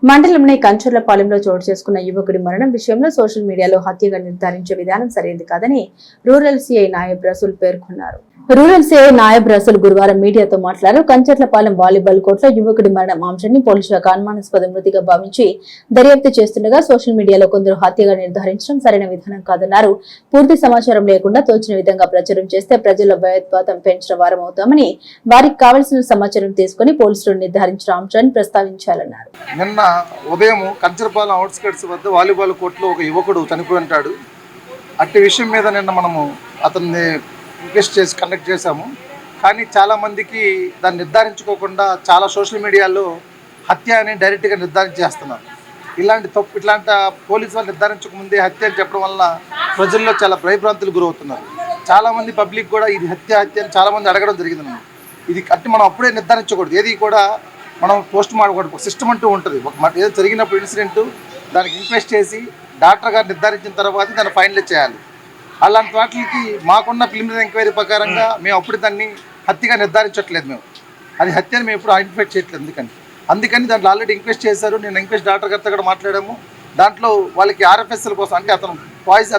మండలంలోని కంచర్లపాలెంలో చోటు చేసుకున్న యువకుడి మరణం విషయంలో సోషల్ మీడియాలో హత్యగా నిర్ధారించే విధానం సరైనది కాదని రూరల్ సీఐ నాయబ్ రసూల్ పేర్కొన్నారు. రూరల్ సీఐ నాయబ్ రసూల్ గురువారం మీడియాతో మాట్లాడారు. కంచర్లపాలెం వాలీబాల్ కోర్టులో యువకుడి మరణం అంశాన్ని పోలీసు శాఖ అనుమానాస్పద మృతిగా భావించి దర్యాప్తు చేస్తుండగా సోషల్ మీడియాలో కొందరు హత్యగా నిర్ధారించడం సరైన విధానం కాదన్నారు. పూర్తి సమాచారం లేకుండా తోచిన విధంగా ప్రచారం చేస్తే ప్రజల్లో భయోత్పాతం పెంచిన వారం అవుతామని, వారికి కావలసిన సమాచారం తీసుకుని పోలీసులు నిర్ధారించిన అంశాన్ని ప్రస్తావించాలన్నారు. నిన్న ఉదయం కంచరపాలెం అవుట్స్కట్స్ వద్ద వాలీబాల్ కోర్టులో ఒక యువకుడు చనిపోయి ఉంటాడు. అట్టి విషయం మీద నిన్న మనము అతన్ని ఇన్వెస్ట్ చేసి కండక్ట్ చేశాము. కానీ చాలామందికి దాన్ని నిర్ధారించుకోకుండా చాలా సోషల్ మీడియాలో హత్య అని డైరెక్ట్గా నిర్ధారించేస్తున్నారు. ఇట్లాంటి పోలీసు వాళ్ళు నిర్ధారించకముందే హత్య అని చెప్పడం వల్ల ప్రజల్లో చాలా భయభ్రాంతులు గురవుతున్నారు. చాలామంది పబ్లిక్ కూడా ఇది హత్య అని చాలామంది అడగడం జరిగింది. ఇది అంటే మనం అప్పుడే నిర్ధారించకూడదు. ఏది కూడా మనం పోస్ట్ మార్టం సిస్టమ్ అంటూ ఉంటుంది. ఏదో జరిగినప్పుడు ఇన్సిడెంట్ దానికి ఇన్వెస్ట్ చేసి డాక్టర్ గారు నిర్ధారించిన తర్వాత దాన్ని ఫైనలైజ్ చేయాలి. అలాంటి వాటికి మాకున్న ప్రిలిమినరీ ఎంక్వైరీ ప్రకారంగా మేము అప్పుడు దాన్ని హత్యగా నిర్ధారించట్లేదు. మేము అది హత్యని మేము ఎప్పుడు ఐడెంటిఫై చేయట్లేదు. అందుకని దాంట్లో ఆల్రెడీ ఇంక్వెస్ట్ చేశారు. నేను ఇంక్వెస్ట్ డాక్టర్ గారితో కూడా మాట్లాడాము. దాంట్లో వాళ్ళకి ఆర్ఎఫ్ఎస్ఎల్ కోసం అంటే అతను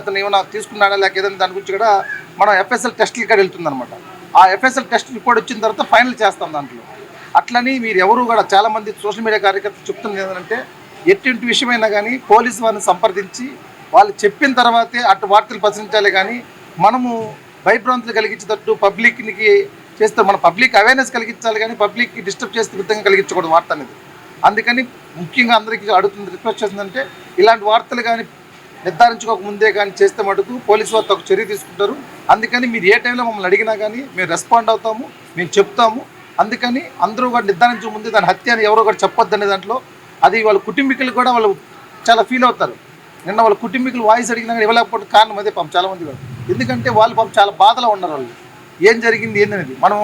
అతను ఏమైనా తీసుకున్నాడా లేక ఏదైనా దాని గురించి కూడా మనం ఎఫ్ఎస్ఎల్ టెస్టులు కూడా వెళ్తుందన్నమాట. ఆ ఎఫ్ఎస్ఎల్ టెస్ట్ రిపోర్ట్ వచ్చిన తర్వాత ఫైనల్ చేస్తాం దాంట్లో. అట్లని మీరు ఎవరు కూడా చాలామంది సోషల్ మీడియా కార్యకర్తలు చెప్తున్నది ఏంటంటే ఎటువంటి విషయమైనా కానీ పోలీసు వారిని సంప్రదించి వాళ్ళు చెప్పిన తర్వాతే అటు వార్తలు ప్రచురించాలి. కానీ మనము భయభ్రాంతులు కలిగించేటట్టు పబ్లిక్కి చేస్తే మన పబ్లిక్ అవేర్నెస్ కలిగించాలి కానీ పబ్లిక్కి డిస్టర్బ్ చేస్తే విధంగా కలిగించకూడదు వార్త అనేది. అందుకని ముఖ్యంగా అందరికీ అడుగుతుంది, రిక్వెస్ట్ చేస్తుందంటే ఇలాంటి వార్తలు కానీ నిర్ధారించుకోకముందే కానీ చేస్తే మటుకు పోలీసు వారు తగు చర్య తీసుకుంటారు. అందుకని మీరు ఏ టైంలో మమ్మల్ని అడిగినా కానీ మేము రెస్పాండ్ అవుతాము, మేము చెప్తాము. అందుకని అందరూ కూడా నిర్ధారించక ముందే దాని హత్య అని ఎవరో కూడా చెప్పొద్దు అనే దాంట్లో అది వాళ్ళ కుటుంబీకులు కూడా వాళ్ళు చాలా ఫీల్ అవుతారు. నిన్న వాళ్ళ కుటుంబీకులు వాయిస్ అడిగినా కానీ ఇవ్వలేకపోవడం కారణం అదే పాపం చాలామంది కూడా. ఎందుకంటే వాళ్ళు పాపం చాలా బాధలో ఉన్నారు. వాళ్ళు ఏం జరిగింది ఏందనేది మనం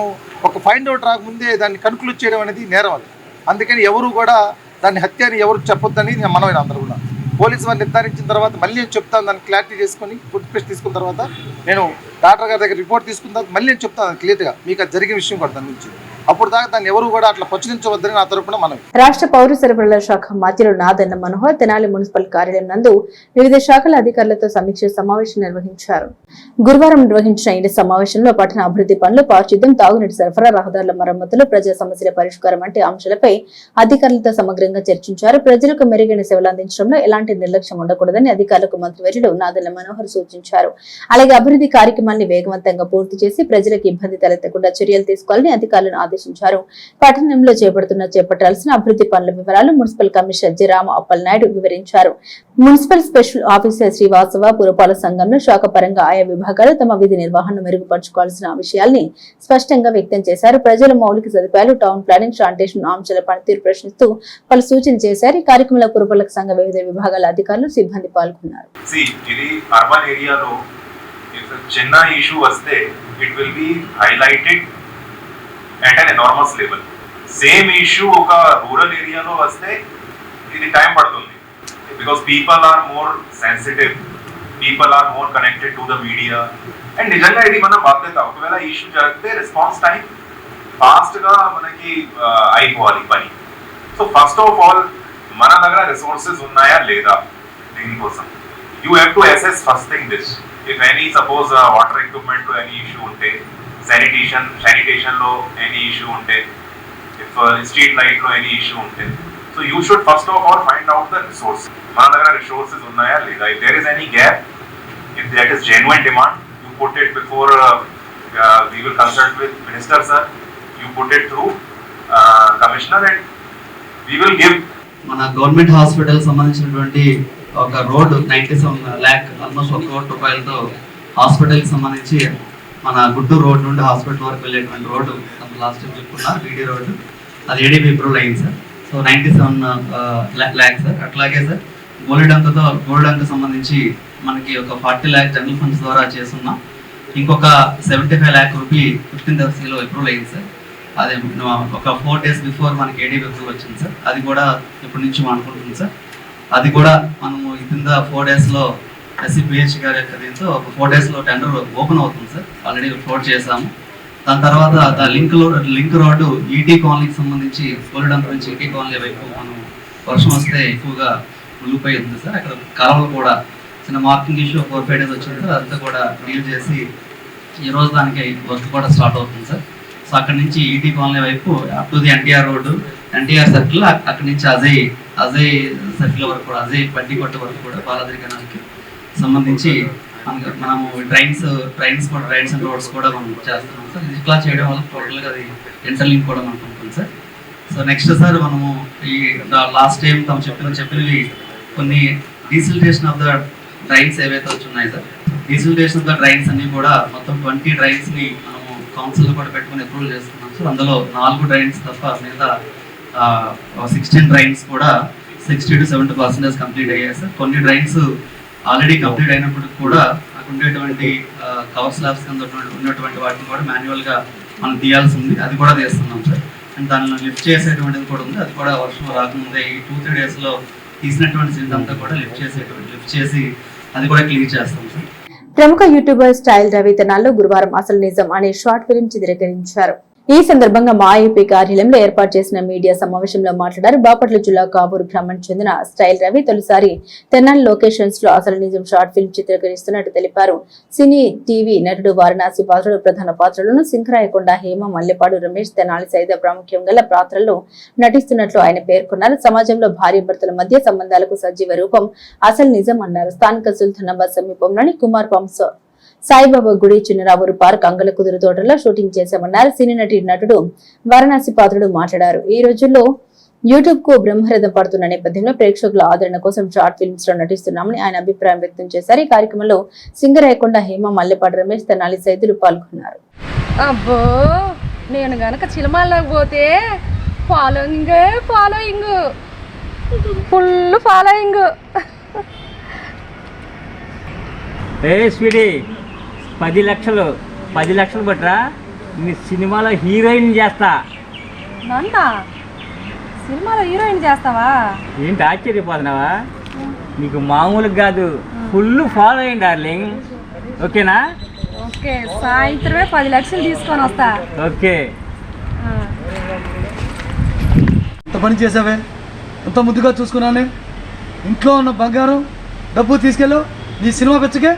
ఒక ఫైండ్ అవుట్ రాకముందే దాన్ని కన్క్లూడ్ చేయడం అనేది నేరం అది. అందుకని ఎవరు కూడా దాన్ని హత్య అని ఎవరు చెప్పొద్దని మనమైన అందరూ కూడా పోలీసు వారు నిర్ధారించిన తర్వాత మళ్ళీ నేను చెప్తాను, దాన్ని క్లారిటీ చేసుకొని ఫుడ్ టెస్ట్ తీసుకున్న తర్వాత నేను డాక్టర్ గారి దగ్గర రిపోర్ట్ తీసుకున్న తర్వాత మళ్ళీ నేను చెప్తాను క్లియర్గా మీకు అది జరిగిన విషయం కూడా దాని నుంచి. అప్పుడు దాకా దాన్ని ఎవరు కూడా అట్లా ప్రచురించవద్దని నా తరపున మనం. రాష్ట్ర పౌర సరఫరాల శాఖ మంత్రులు నాదెండ్ల మనోహర్ తెనాలి మున్సిపల్ కార్యాలయం నందు వివిధ శాఖల అధికారులతో సమీక్ష సమావేశం నిర్వహించారు. గురువారం నిర్వహించిన ఈ సమావేశంలో పట్టణ అభివృద్ధి పనులు, పారిశుద్ధ్యం, తాగునీటి సరఫరా, రహదారుల మరమ్మతులు, ప్రజా సమస్యల పరిష్కారం వంటి అంశాలపై అధికారులతో సమగ్రంగా చర్చించారు. ప్రజలకు మెరుగైన సేవలు అందించడంలో ఎలాంటి నిర్లక్ష్యం ఉండకూడదని అధికారులకు మంత్రివర్యులు నాదెండ్ల మనోహర్ సూచించారు. అలాగే అభివృద్ధి కార్యక్రమాన్ని వేగవంతంగా పూర్తి చేసి ప్రజలకు ఇబ్బంది తలెత్తకుండా చర్యలు తీసుకోవాలని అధికారులను ఆదేశించారు. పట్టణంలో చేపట్టాల్సిన అభివృద్ధి పనుల వివరాలు municipal commissioner G Rama Appalanaidu వివరించారు. మున్సిపల్ స్పెషల్ ఆఫీసర్ శ్రీవాసవ పురపాలక సంఘంలో శాఖ పరంగా ఆయా విభాగాలు తమ విధి నిర్వహణను మెరుగుపరచుకోవాల్సిన విషయాల్ని స్పష్టంగా వ్యక్తం చేశారు. ప్రజల మౌలిక సదుపాయాలు, టౌన్ ప్లానింగ్, శానిటేషన్ అంశాల పనితీరు ప్రశ్నిస్తూ పలు సూచనలు చేశారు. ఈ కార్యక్రమంలో పురపాలక సంఘ వివిధ విభాగాల అధికారులు, సిబ్బంది పాల్గొన్నారు. చిన్న ఇష్యూ వస్తే it will be highlighted at an enormous level. Same issue ఒక రూరల్ ఏరియాలో వస్తే ఇది టైం పడుతుంది. Because people are more sensitive, people are more connected to the media. And నిజంగా ఇది మన బాధ్యత. ఒకవేళ ఇష్యూ జరిగితే రెస్పాన్స్ టైం ఫాస్ట్గా మనకి అయిపోవాలి పని. సో ఫస్ట్ ఆఫ్ ఆల్ మన దగ్గర రిసోర్సెస్ ఉన్నాయా లేదా దీనికోసం you have to assess first thing this. If any suppose water equipment any issue ఉంటే, శానిటేషన్లో ఎనీ ఇష్యూ ఉంటే, ఇఫ్ స్ట్రీట్ లైట్లో ఎనీ ఇష్యూ ఉంటే, so you should first of all find out the resource. మన దగ్గర రిసోర్సెస్ ఉన్నాయా లేదా. If there is any gap, if that is genuine demand, you put it before we will consult with minister sir, you put it through commissioner and we will give. మన government hospital సంబంధించినటువంటి ఒక road 97 lakh almost 1 crore రూపాయలతో హాస్పిటల్కి సంబంధించి మన Guntur road నుండి hospital వరకు వెళ్ళేటువంటి రోడ్డు లాస్ట్ టైం చెప్పుకున్నా బీడీ రోడ్డు, అది ఏడీబీ అప్రూవల్ అయింది సార్. So 97 lakh sir. అట్లాగే సార్ గోల్డంక సంబంధించి మనకి ఒక 40 lakh జనరల్ ఫండ్స్ ద్వారా చేస్తున్నాం. ఇంకొక 75 lakh రూపీ 15th FCలో అప్రూవల్ అయింది సార్. అదే ఒక 4 days బిఫోర్ మనకి ఏడీబీ అప్రూవల్ వచ్చింది సార్. అది కూడా ఇప్పటి నుంచి అనుకుంటుంది సార్. అది కూడా మనము కింద 4 daysలో SCPH గారి యొక్క దీంతో ఒక 4 daysలో టెండర్ ఓపెన్ అవుతుంది సార్. ఆల్రెడీ ఫ్లోట్ చేసాము. దాని తర్వాత లింక్ రోడ్డు ఈటీ కాలనీకి సంబంధించి గోల్డంక నుంచి ఈటీ కాలనీ వైపు మనం వర్షం వస్తే ఎక్కువగా మునిగిపోయి ఉంది సార్. అక్కడ కాలువలు కూడా చిన్న మార్కింగ్ ఇష్యూ 4-5 days వచ్చింది సార్. అదంతా కూడా డీల్ చేసి ఈరోజు దానికి వర్క్ కూడా స్టార్ట్ అవుతుంది సార్. సో అక్కడ నుంచి ఈటీ కాలనీ వైపు up to the NTR road, NTR circle, అక్కడి నుంచి అజయ్ సర్కిల్ వరకు కూడా, అజయ్ పట్టికొట్ట వరకు కూడా బాలాద్రి కెనాల్కి సంబంధించి మనము డ్రైన్స్ అండ్ రోడ్స్ కూడా మనం చేస్తున్నాం సార్. ఇది ఇట్లా చేయడం వల్ల టోటల్గా అది ఇంటర్లింక్ కూడా మనకు ఉంటుంది సార్. సో నెక్స్ట్ సార్ మనము ఈ లాస్ట్ టైం తమ చెప్పినవి కొన్ని డీసిల్టేషన్ ఆఫ్ ద డ్రైన్స్ ఏవైతే వచ్చున్నాయి sir. Desiltation of the drains అన్ని కూడా మొత్తం 20 డ్రైన్స్ని మనము కౌన్సిల్లో కూడా పెట్టుకుని అప్రూవల్ చేస్తున్నాం సార్. అందులో 4 డ్రైన్స్ తప్ప మిగతా 16 డ్రైన్స్ కూడా 60 to 70% కంప్లీట్ అయ్యాయి సార్. కొన్ని డ్రైన్స్ ఆల్రెడీ కంప్లీట్ అయినప్పుడు కూడా అక్కడ ఉండేటువంటి కవర్ స్లాబ్స్ కింద ఉన్నటువంటి వాటిని కూడా మాన్యువల్గా మనం తీయాల్సి ఉంది. అది కూడా తీస్తున్నాం సార్. అండ్ దానిలో లిఫ్ట్ చేసేటువంటిది కూడా ఉంది. అది కూడా వర్షం రాకముందే ఈ 2-3 daysలో తీసినటువంటి సీన్ అంతా కూడా లిఫ్ట్ చేసి అది కూడా క్లియర్ చేస్తాం సార్. ప్రముఖ యూట్యూబర్ స్టైల్ రవి తెనాల్లో గురువారం అసలు నిజం అనే షార్ట్ ఫిల్మ్ చిత్రీకరించారు. ఈ సందర్భంగా మా ఏపీ కార్యాలయంలో ఏర్పాటు చేసిన మీడియా సమావేశంలో మాట్లాడారు. బాపట్ల జిల్లా కావూరు గ్రామానికి చెందిన స్టైల్ రవి తొలిసారి తెనాలి లొకేషన్స్ లో అసలు నిజం షార్ట్ ఫిల్మ్ చిత్రీకరిస్తున్నట్టు తెలిపారు. సినీ టీవీ నటుడు వారణాసి పాత్రలు ప్రధాన పాత్రలను సింగరాయకొండ, హేమ, మల్లెపాడు రమేష్, తెనాలి సైద ప్రాముఖ్యం గల పాత్రల్లో నటిస్తున్నట్లు ఆయన పేర్కొన్నారు. సమాజంలో భార్యాభర్తల మధ్య సంబంధాలకు సజీవ రూపం అసలు నిజం అన్నారు. స్థానిక సుల్తానాబాద్ సమీపంలోని కుమార్ పంప్స్ సాయిబాబా గుడి, చిన్నరావూరు పార్క్, అంగల కుదురు తోటలో షూటింగ్ చేశామన్నారు. సినీ నటుడు వారణాసి పాత్రుడు మాట్లాడారు. ఈ రోజుల్లో యూట్యూబ్ కు బ్రహ్మరథం పడుతున్న నేపథ్యంలో ప్రేక్షకుల ఆదరణ కోసం షార్ట్ ఫిల్మ్స్ లో నటిస్తున్నామని ఆయన అభిప్రాయం వ్యక్తం చేశారు. ఈ కార్యక్రమంలో సింగరాయకొండ, హేమ, మల్లెపాడు రమేష్, తెనాలి సైదులు పాల్గొన్నారు. అబ్బో, నేను గనక చిలమాల్లోకి పోతే ఫాలోయింగ్ ఫుల్ ఫాలోయింగ్. స్వీటీ 10 లక్షలు పట్టరా నీ సినిమాలో హీరోయిన్ చేస్తా. నన్నా సినిమాలో హీరోయిన్ చేస్తావా? ఏంటి ఆశ్చర్యపోతున్నావా? నీకు మామూలుగా కాదు, ఫుల్ ఫాలో అయ్యింది డార్లింగ్. ఓకేనా? ఓకే, సాయంత్రమే 10 లక్షలు తీసుకొని వస్తా. ఓకే. ఎంత పని చేసావే, ఎంత ముద్దుగా చూసుకున్నానే. ఇంట్లో ఉన్న బంగారం డబ్బు తీసుకెళ్ళు నీ సినిమా పెచ్చకే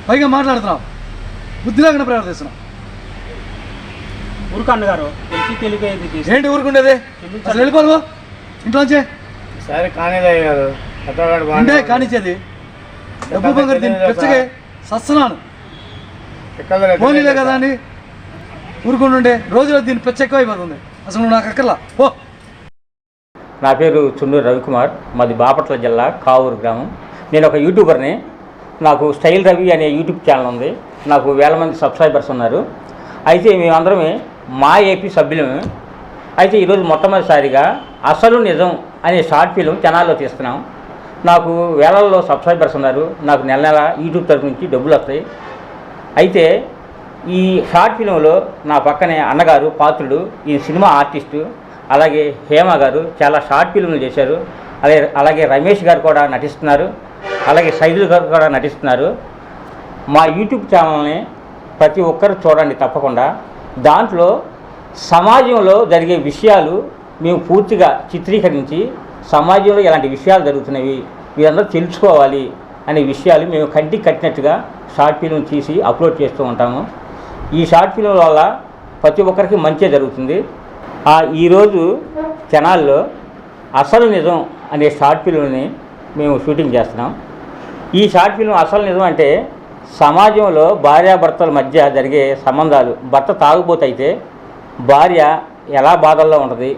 పైగా మాట్లాడుతున్నావు, బుద్ధి లేకుండా ప్రవర్తిస్తున్నావు. ఊరుకన్న గారు ఏంటి ఊరుకుండేది? అసలు వెళ్ళిపోను ఇంట్లోంచే. సరే కానిదయ్య గారు, అంటే కానిచ్చేది డబ్బు బంగారు దీన్ని పెచ్చకే సస్తున్నాను. పోనీలే కదా అని ఊరుకుంటుండే రోజులో దీన్ని పెచ్చ ఎక్కువ అయిపోతుంది. అసలు నువ్వు నాకు అక్కర్లా ఓ. నా పేరు చుండూరు రవికుమార్, మాది బాపట్ల జిల్లా కావూరు గ్రామం. నేను ఒక యూట్యూబర్ని. నాకు స్టైల్ రవి అనే యూట్యూబ్ ఛానల్ ఉంది. నాకు 1000 మంది సబ్స్క్రైబర్స్ ఉన్నారు. అయితే మేమందరమే మా ఏపీ సభ్యులమే. అయితే ఈరోజు మొట్టమొదటిసారిగా అసలు నిజం అనే షార్ట్ ఫిల్మ్ తెనాల్లో తీస్తున్నాం. నాకు వేలల్లో సబ్స్క్రైబర్స్ ఉన్నారు. నాకు నెల యూట్యూబ్ తరఫు నుంచి డబ్బులు వస్తాయి. అయితే ఈ షార్ట్ ఫిల్మ్లో నా పక్కనే అన్నగారు పాత్రుడు, ఈ సినిమా ఆర్టిస్టు, అలాగే హేమ గారు చాలా షార్ట్ ఫిల్మ్లు చేశారు. అలాగే రమేష్ గారు కూడా నటిస్తున్నారు. అలాగే సైదుల్ గారు కూడా నటిస్తున్నారు. మా యూట్యూబ్ ఛానల్ని ప్రతి ఒక్కరు చూడండి తప్పకుండా. దాంట్లో సమాజంలో జరిగే విషయాలు మేము పూర్తిగా చిత్రీకరించి సమాజంలో ఎలాంటి విషయాలు జరుగుతున్నవి మీరందరూ తెలుసుకోవాలి అనే విషయాలు మేము కంటికి కట్టినట్టుగా షార్ట్ ఫిల్మ్ తీసి అప్లోడ్ చేస్తూ ఉంటాము. ఈ షార్ట్ ఫిల్మ్ వల్ల ప్రతి ఒక్కరికి మంచి జరుగుతుంది. ఈరోజు ఛానల్లో అసలు నిజం అనే షార్ట్ ఫిల్మ్ని మేము షూటింగ్ చేస్తున్నాం. ఈ షార్ట్ ఫిల్మ్ అసలు నిజం అంటే సమాజంలో భార్యాభర్తల మధ్య జరిగే సంబంధాలు, భర్త తాగుబోతైతే భార్య ఎలా బాధల్లో ఉంటుంది,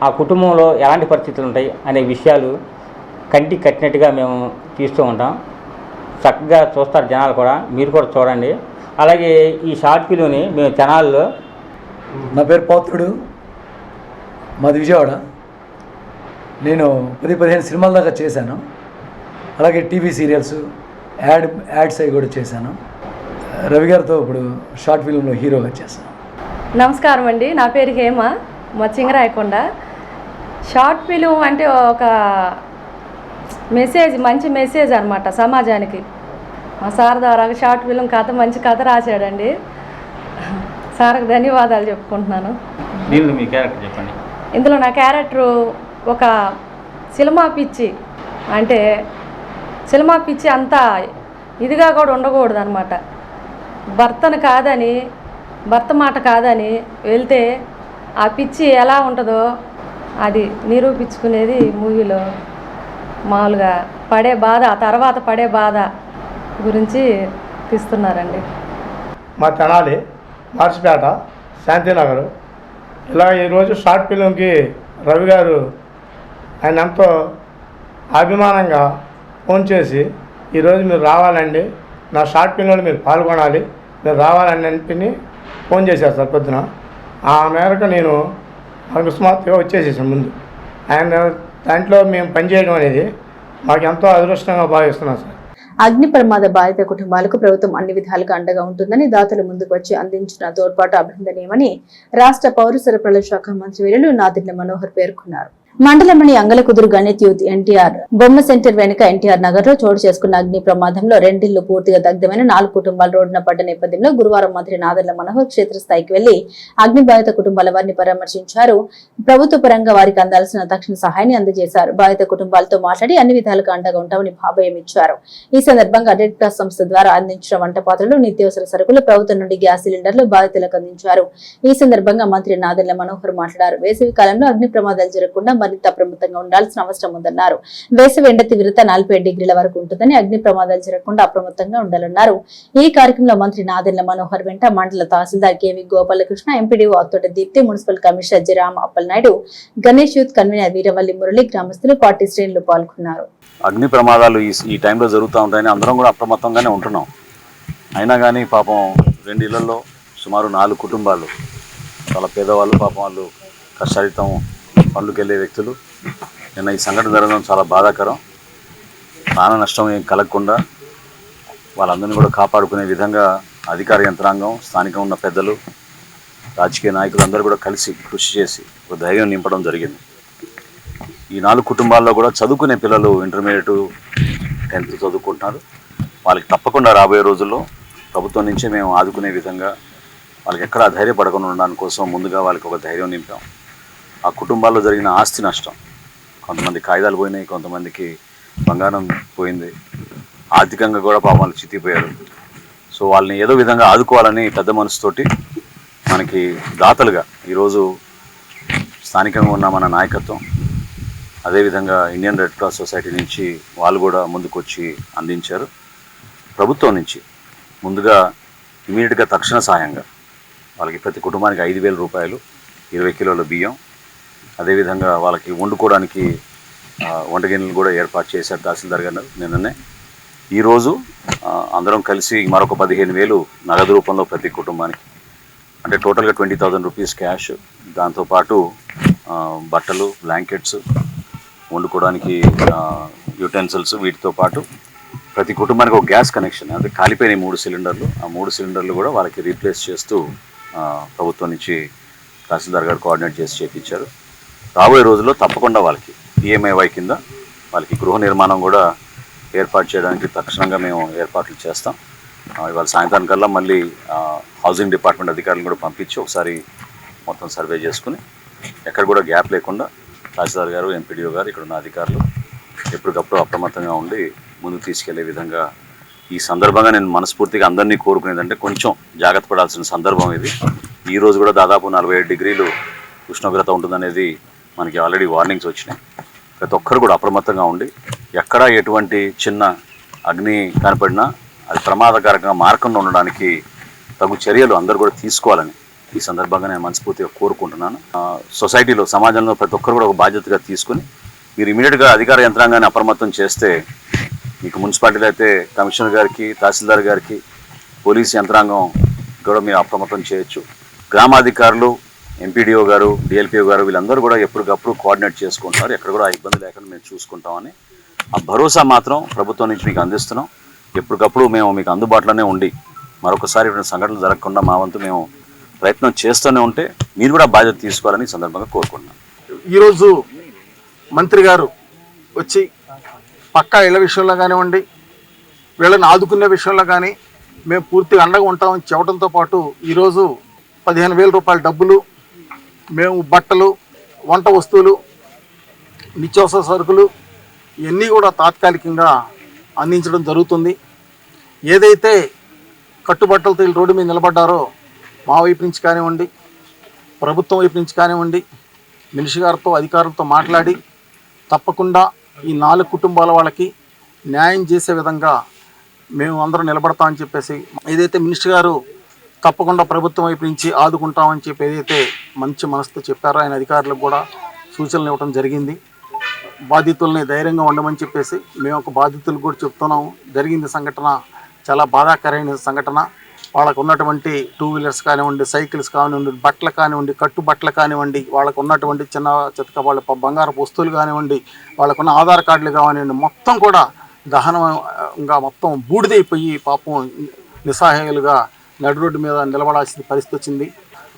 ఆ కుటుంబంలో ఎలాంటి పరిస్థితులు ఉంటాయి అనే విషయాలు కంటికి కట్టినట్టుగా మేము తీస్తూ ఉంటాం. చక్కగా చూస్తారు జనాలు కూడా, మీరు కూడా చూడండి. అలాగే ఈ షార్ట్ ఫిల్మ్ని మేము ఛానల్లో, నా పేరు పౌత్రుడు, మాది విజయవాడ. నేను 10-15 సినిమాల దాకా చేశాను. అలాగే టీవీ సీరియల్స్, యాడ్స్ అవి కూడా చేశాను. రవి గారితో ఇప్పుడు షార్ట్ ఫిల్మ్లో హీరోగా చేశాను. నమస్కారం అండి, నా పేరు హేమ, మా చింగరాయకొండ. షార్ట్ ఫిల్మ్ అంటే ఒక మెసేజ్, మంచి మెసేజ్ అనమాట సమాజానికి. మా సార్ ద్వారా షార్ట్ ఫిల్మ్ కథ, మంచి కథ రాశాడండి. సార్కి ధన్యవాదాలు చెప్పుకుంటున్నాను. మీ క్యారెక్టర్ చెప్పండి. ఇందులో నా క్యారెక్టరు ఒక సినిమా పిచ్చి, అంటే సినిమా పిచ్చి అంతా ఇదిగా కూడా ఉండకూడదు అనమాట. భర్త మాట కాదని వెళ్తే ఆ పిచ్చి ఎలా ఉంటుందో అది నిరూపించుకునేది మూవీలో. మామూలుగా పడే బాధ, ఆ తర్వాత పడే బాధ గురించి తీస్తున్నారండి. మా తెనాలి, మార్చిపేట, శాంతినగర్. ఇలా ఈరోజు షార్ట్ ఫిల్మ్కి రవి గారు ఆయన ఎంతో అభిమానంగా ఫోన్ చేసి, ఈరోజు మీరు రావాలండి, నా షార్ట్ ఫిల్మ్లో మీరు పాల్గొనాలి, మీరు రావాలని అనిపిని ఫోన్ చేశారు సార్ పొద్దున. ఆ మేరకు నేను అకస్మాత్తుగా వచ్చేసేసాను ముందు. ఆయన దాంట్లో మేము పనిచేయడం అనేది మాకు ఎంతో అదృష్టంగా భావిస్తున్నాం సార్. అగ్ని ప్రమాద బాధిత కుటుంబాలకు ప్రభుత్వం అన్ని విధాలుగా అండగా ఉంటుందని దాతలు ముందుకు వచ్చి అందించిన తోడ్పాటు అభినందనీయమని రాష్ట్ర పౌర సరఫరాల శాఖ మంత్రి వర్యులు నాదెండ్ల మనోహర్ పేర్కొన్నారు. మండలంలోని అంగలకుదురు గణిత్ యూత్ ఎన్టీఆర్ బొమ్మ సెంటర్ వెనుక ఎన్టీఆర్ నగర్ లో చోటు చేసుకున్న అగ్ని ప్రమాదంలో 2 ఇళ్లు పూర్తిగా దగ్ధమైన 4 కుటుంబాలు రోడ్డున పడ్డ నేపథ్యంలో గురువారం మంత్రి నాదెండ్ల మనోహర్ క్షేత్రస్థాయికి వెళ్లి అగ్ని బాధిత కుటుంబాల వారిని పరామర్శించారు. ప్రభుత్వ పరంగా వారికి అందాల్సిన తక్షణ సహాయాన్ని అందజేశారు. బాధిత కుటుంబాలతో మాట్లాడి అన్ని విధాలుగా అండగా ఉంటామని భాభయం ఇచ్చారు. ఈ సందర్భంగా రెడ్ క్రాస్ సంస్థ ద్వారా అందించిన వంట పాత్రలు, నిత్యావసర సరుకులు, ప్రభుత్వం నుండి గ్యాస్ సిలిండర్లు బాధితులకు అందించారు. ఈ సందర్భంగా మంత్రి నాదెండ్ల మనోహర్ మాట్లాడారు. వేసవి కాలంలో అగ్ని ప్రమాదాలు జరగకుండా మరింత అప్రమత్తంగా ఉండాల్సిన అవసరం ఉందన్నారు. వేసవి ఎండ తీవ్రత 40 డిగ్రీల వరకు ఉంటుందని, అగ్ని ప్రమాదాలు జరగకుండా అప్రమత్తంగా ఉండాలన్నారు. ఈ కార్యక్రమంలో మంత్రి నాదెండ్ల మనోహర్ వెంట మండల tahsildar KV Gopalakrishna, MPDO Attota Deepti, municipal commissioner G Ram Appalanaidu, Ganesh youth convener Veeravalli Murali, గ్రామస్తులు, పార్టీ శ్రేణులు పాల్గొన్నారు. అగ్ని ప్రమాదాలు ఈ టైంలో జరుగుతూ ఉంటాయని అందరం కూడా అప్రమత్తంగానే ఉంటున్నాం. అయినా కానీ పాపం 2 ఇళ్లలో సుమారు 4 కుటుంబాలు, చాలా పేదవాళ్ళు, పాపం వాళ్ళు కష్టారితం పనులకు వెళ్ళే వ్యక్తులు. నిన్న ఈ సంఘటన జరగడం చాలా బాధాకరం. ప్రాణ నష్టం ఏం కలగకుండా వాళ్ళందరినీ కూడా కాపాడుకునే విధంగా అధికార యంత్రాంగం, స్థానికంగా ఉన్న పెద్దలు, రాజకీయ నాయకులు అందరూ కూడా కలిసి కృషి చేసి ఒక ధైర్యం నింపడం జరిగింది. ఈ 4 కుటుంబాల్లో కూడా చదువుకునే పిల్లలు ఇంటర్మీడియట్, 10th చదువుకుంటున్నారు. వాళ్ళకి తప్పకుండా రాబోయే రోజుల్లో ప్రభుత్వం నుంచే మేము ఆదుకునే విధంగా, వాళ్ళకి ఎక్కడ ధైర్యపడకుండా ఉండడానికి కోసం ముందుగా వాళ్ళకి ఒక ధైర్యం నింపాం. ఆ కుటుంబాల్లో జరిగిన ఆస్తి నష్టం, కొంతమంది కాగితాలు పోయినాయి, కొంతమందికి బంగారం పోయింది, ఆర్థికంగా కూడా పాపం వాళ్ళు చితికిపోయారు. సో వాళ్ళని ఏదో విధంగా ఆదుకోవాలని పెద్ద మనసుతోటి మనకి దాతలుగా ఈరోజు స్థానికంగా ఉన్న మన నాయకత్వం, అదేవిధంగా ఇండియన్ రెడ్ క్రాస్ సొసైటీ నుంచి వాళ్ళు కూడా ముందుకొచ్చి అందించారు. ప్రభుత్వం నుంచి ముందుగా ఇమీడియట్గా తక్షణ సహాయంగా వాళ్ళకి ప్రతి కుటుంబానికి 5,000 రూపాయలు, 20 కిలోల బియ్యం, అదేవిధంగా వాళ్ళకి వండుకోవడానికి వంట గిన్నెలు కూడా ఏర్పాటు చేశారు తహసీల్దార్ గారు నిన్ననే. ఈరోజు అందరం కలిసి మరొక 15,000 నగదు రూపంలో ప్రతి కుటుంబానికి, అంటే టోటల్గా 20,000 రూపీస్ క్యాష్, దాంతోపాటు బట్టలు, బ్లాంకెట్స్, వండుకోవడానికి యూటెన్సిల్స్, వీటితో పాటు ప్రతి కుటుంబానికి ఒక గ్యాస్ కనెక్షన్, అంటే కాలిపోయిన 3 సిలిండర్లు, ఆ 3 సిలిండర్లు కూడా వాళ్ళకి రీప్లేస్ చేస్తూ ప్రభుత్వం నుంచి తహసీల్దార్ గారు కోఆర్డినేట్ చేసి చేయించారు. రాబోయే రోజుల్లో తప్పకుండా వాళ్ళకి PMAY కింద వాళ్ళకి గృహ నిర్మాణం కూడా ఏర్పాటు చేయడానికి తక్షణంగా మేము ఏర్పాట్లు చేస్తాం. ఇవాళ సాయంత్రం కల్లా మళ్ళీ హౌసింగ్ డిపార్ట్మెంట్ అధికారులను కూడా పంపించి ఒకసారి మొత్తం సర్వే చేసుకుని ఎక్కడ కూడా గ్యాప్ లేకుండా తహసీల్దార్ గారు, ఎంపీడీఓ గారు, ఇక్కడ ఉన్న అధికారులు ఎప్పటికప్పుడు అప్రమత్తంగా ఉండి ముందుకు తీసుకెళ్లే విధంగా ఈ సందర్భంగా నేను మనస్ఫూర్తిగా అందరినీ కోరుకునేదంటే కొంచెం జాగ్రత్త పడాల్సిన సందర్భం ఇది. ఈ రోజు కూడా దాదాపు 47 డిగ్రీలు ఉష్ణోగ్రత ఉంటుందనేది మనకి ఆల్రెడీ వార్నింగ్స్ వచ్చినాయి. ప్రతి ఒక్కరు కూడా అప్రమత్తంగా ఉండి ఎక్కడ ఎటువంటి చిన్న అగ్ని కనపడినా అది ప్రమాదకరంగా మారకుండా ఉండడానికి తగు చర్యలు అందరూ కూడా తీసుకోవాలని ఈ సందర్భంగా నేను మనస్ఫూర్తిగా కోరుకుంటున్నాను. సొసైటీలో, సమాజంలో ప్రతి ఒక్కరు కూడా ఒక బాధ్యతగా తీసుకుని మీరు ఇమీడియట్గా అధికార యంత్రాంగాన్ని అప్రమత్తం చేస్తే మీకు మున్సిపాలిటీలో అయితే కమిషనర్ గారికి, తహసీల్దార్ గారికి, పోలీస్ యంత్రాంగం కూడా మీరు అప్రమత్తం చేయొచ్చు. గ్రామాధికారులు, ఎంపీడీఓ గారు, డిఎల్పీఓ గారు వీళ్ళందరూ కూడా ఎప్పటికప్పుడు కోఆర్డినేట్ చేసుకుంటున్నారు. ఎక్కడ కూడా ఇబ్బంది లేకుండా మేము చూసుకుంటామని ఆ భరోసా మాత్రం ప్రభుత్వం నుంచి మీకు అందిస్తున్నాం. ఎప్పటికప్పుడు మేము మీకు అందుబాటులోనే ఉండి మరొకసారి ఇటువంటి సంఘటనలు జరగకుండా మా వంతు మేము ప్రయత్నం చేస్తూనే ఉంటే మీరు కూడా బాధ్యత తీసుకోవాలని ఈ సందర్భంగా కోరుకుంటున్నాం. ఈరోజు మంత్రి గారు వచ్చి పక్కా ఇళ్ల విషయంలో కానివ్వండి, వీళ్ళని ఆదుకునే విషయంలో కానీ మేము పూర్తిగా అండగా ఉంటామని చెప్పడంతో పాటు ఈరోజు 15,000 రూపాయల డబ్బులు, మేము బట్టలు, వంట వస్తువులు, నిత్యావసర సరుకులు ఇవన్నీ కూడా తాత్కాలికంగా అందించడం జరుగుతుంది. ఏదైతే కట్టుబట్టలతో వీళ్ళు రోడ్డు మీద నిలబడ్డారో మా వైపు నుంచి కానివ్వండి, ప్రభుత్వం వైపు నుంచి కానివ్వండి, మినిస్టర్ గారితో, అధికారులతో మాట్లాడి తప్పకుండా ఈ 4 కుటుంబాల వాళ్ళకి న్యాయం చేసే విధంగా మేము అందరం నిలబడతామని చెప్పేసి, ఏదైతే మినిస్టర్ గారు తప్పకుండా ప్రభుత్వం వైపు నుంచి ఆదుకుంటామని చెప్పి ఏదైతే మంచి మనసుతో చెప్పారో ఆయన అధికారులకు కూడా సూచనలు ఇవ్వడం జరిగింది. బాధితుల్ని ధైర్యంగా ఉండమని చెప్పేసి మేము ఒక బాధితులకు కూడా చెప్తున్నాము. జరిగింది సంఘటన చాలా బాధాకరమైన సంఘటన. వాళ్ళకు ఉన్నటువంటి 2 వీలర్స్ కానివ్వండి, సైకిల్స్ కానివ్వండి, బట్టలు కానివ్వండి, కట్టు బట్టలు కానివ్వండి, వాళ్ళకు ఉన్నటువంటి చిన్న చితక వాళ్ళ బంగారపు వస్తువులు కానివ్వండి, వాళ్ళకున్న ఆధార్ కార్డులు కానివ్వండి, మొత్తం కూడా దహనంగా మొత్తం బూడిదైపోయి పాపం నిస్సహాయాలుగా నడు రోడ్డు మీద నిలబడాల్సిన పరిస్థితి వచ్చింది.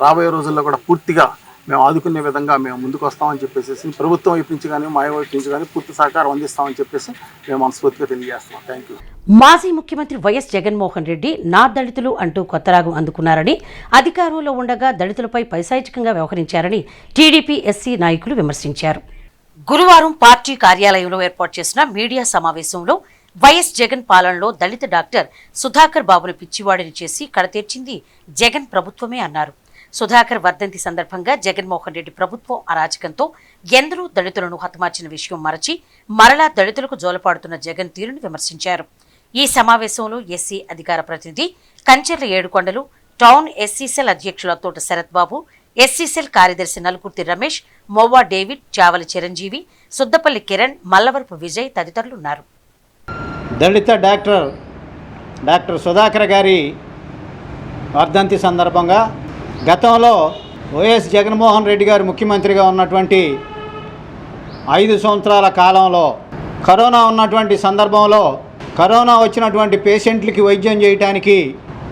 రాబోయే రోజుల్లో కూడా పూర్తిగా మేము ఆదుకునే విధంగా మేము ముందుకు వస్తామని చెప్పేసి ప్రభుత్వం వైపు నుంచి కానీ మా వైపు నుంచి కానీ పూర్తి సహకారం అందిస్తామని చెప్పేసి మేము మనస్ఫూర్తిగా తెలియజేస్తున్నాం. Thank you. మాజీ ముఖ్యమంత్రి వైఎస్ జగన్మోహన్ రెడ్డి నా దళితులు అంటూ కొత్త రాగం అందుకున్నారని, అధికారంలో ఉండగా దళితులపై పైశాచికంగా వ్యవహరించారని టీడీపీ ఎస్సీ నాయకులు విమర్శించారు. గురువారం పార్టీ కార్యాలయంలో ఏర్పాటు చేసిన మీడియా సమావేశంలో వైఎస్ జగన్ పాలనలో దళిత డాక్టర్ సుధాకర్ బాబును పిచ్చివాడిని చేసి కడతీర్చింది జగన్ ప్రభుత్వమే అన్నారు. సుధాకర్ వర్ధంతి సందర్భంగా జగన్మోహన్ రెడ్డి ప్రభుత్వం అరాచకంతో ఎందరో దళితులను హతమార్చిన విషయం మరచి మరలా దళితులకు జోలపాడుతున్న జగన్ తీరును విమర్శించారు. ఈ సమావేశంలో ఎస్సీ అధికార ప్రతినిధి కంచెర్ల ఏడుకొండలు, టౌన్ ఎస్సీసెల్ అధ్యక్షుల తోట శరత్ బాబు, ఎస్సీసెల్ కార్యదర్శి నలుకుర్తి రమేష్, మోవా డేవిడ్, చావలి చిరంజీవి, సుద్దపల్లి కిరణ్, మల్లవరపు విజయ్ తదితరులున్నారు. దళిత డాక్టర్ సుధాకర్ గారి వర్ధంతి సందర్భంగా గతంలో వైఎస్ జగన్మోహన్ రెడ్డి గారు ముఖ్యమంత్రిగా ఉన్నటువంటి 5 సంవత్సరాల కాలంలో కరోనా ఉన్నటువంటి సందర్భంలో కరోనా వచ్చినటువంటి పేషెంట్లకి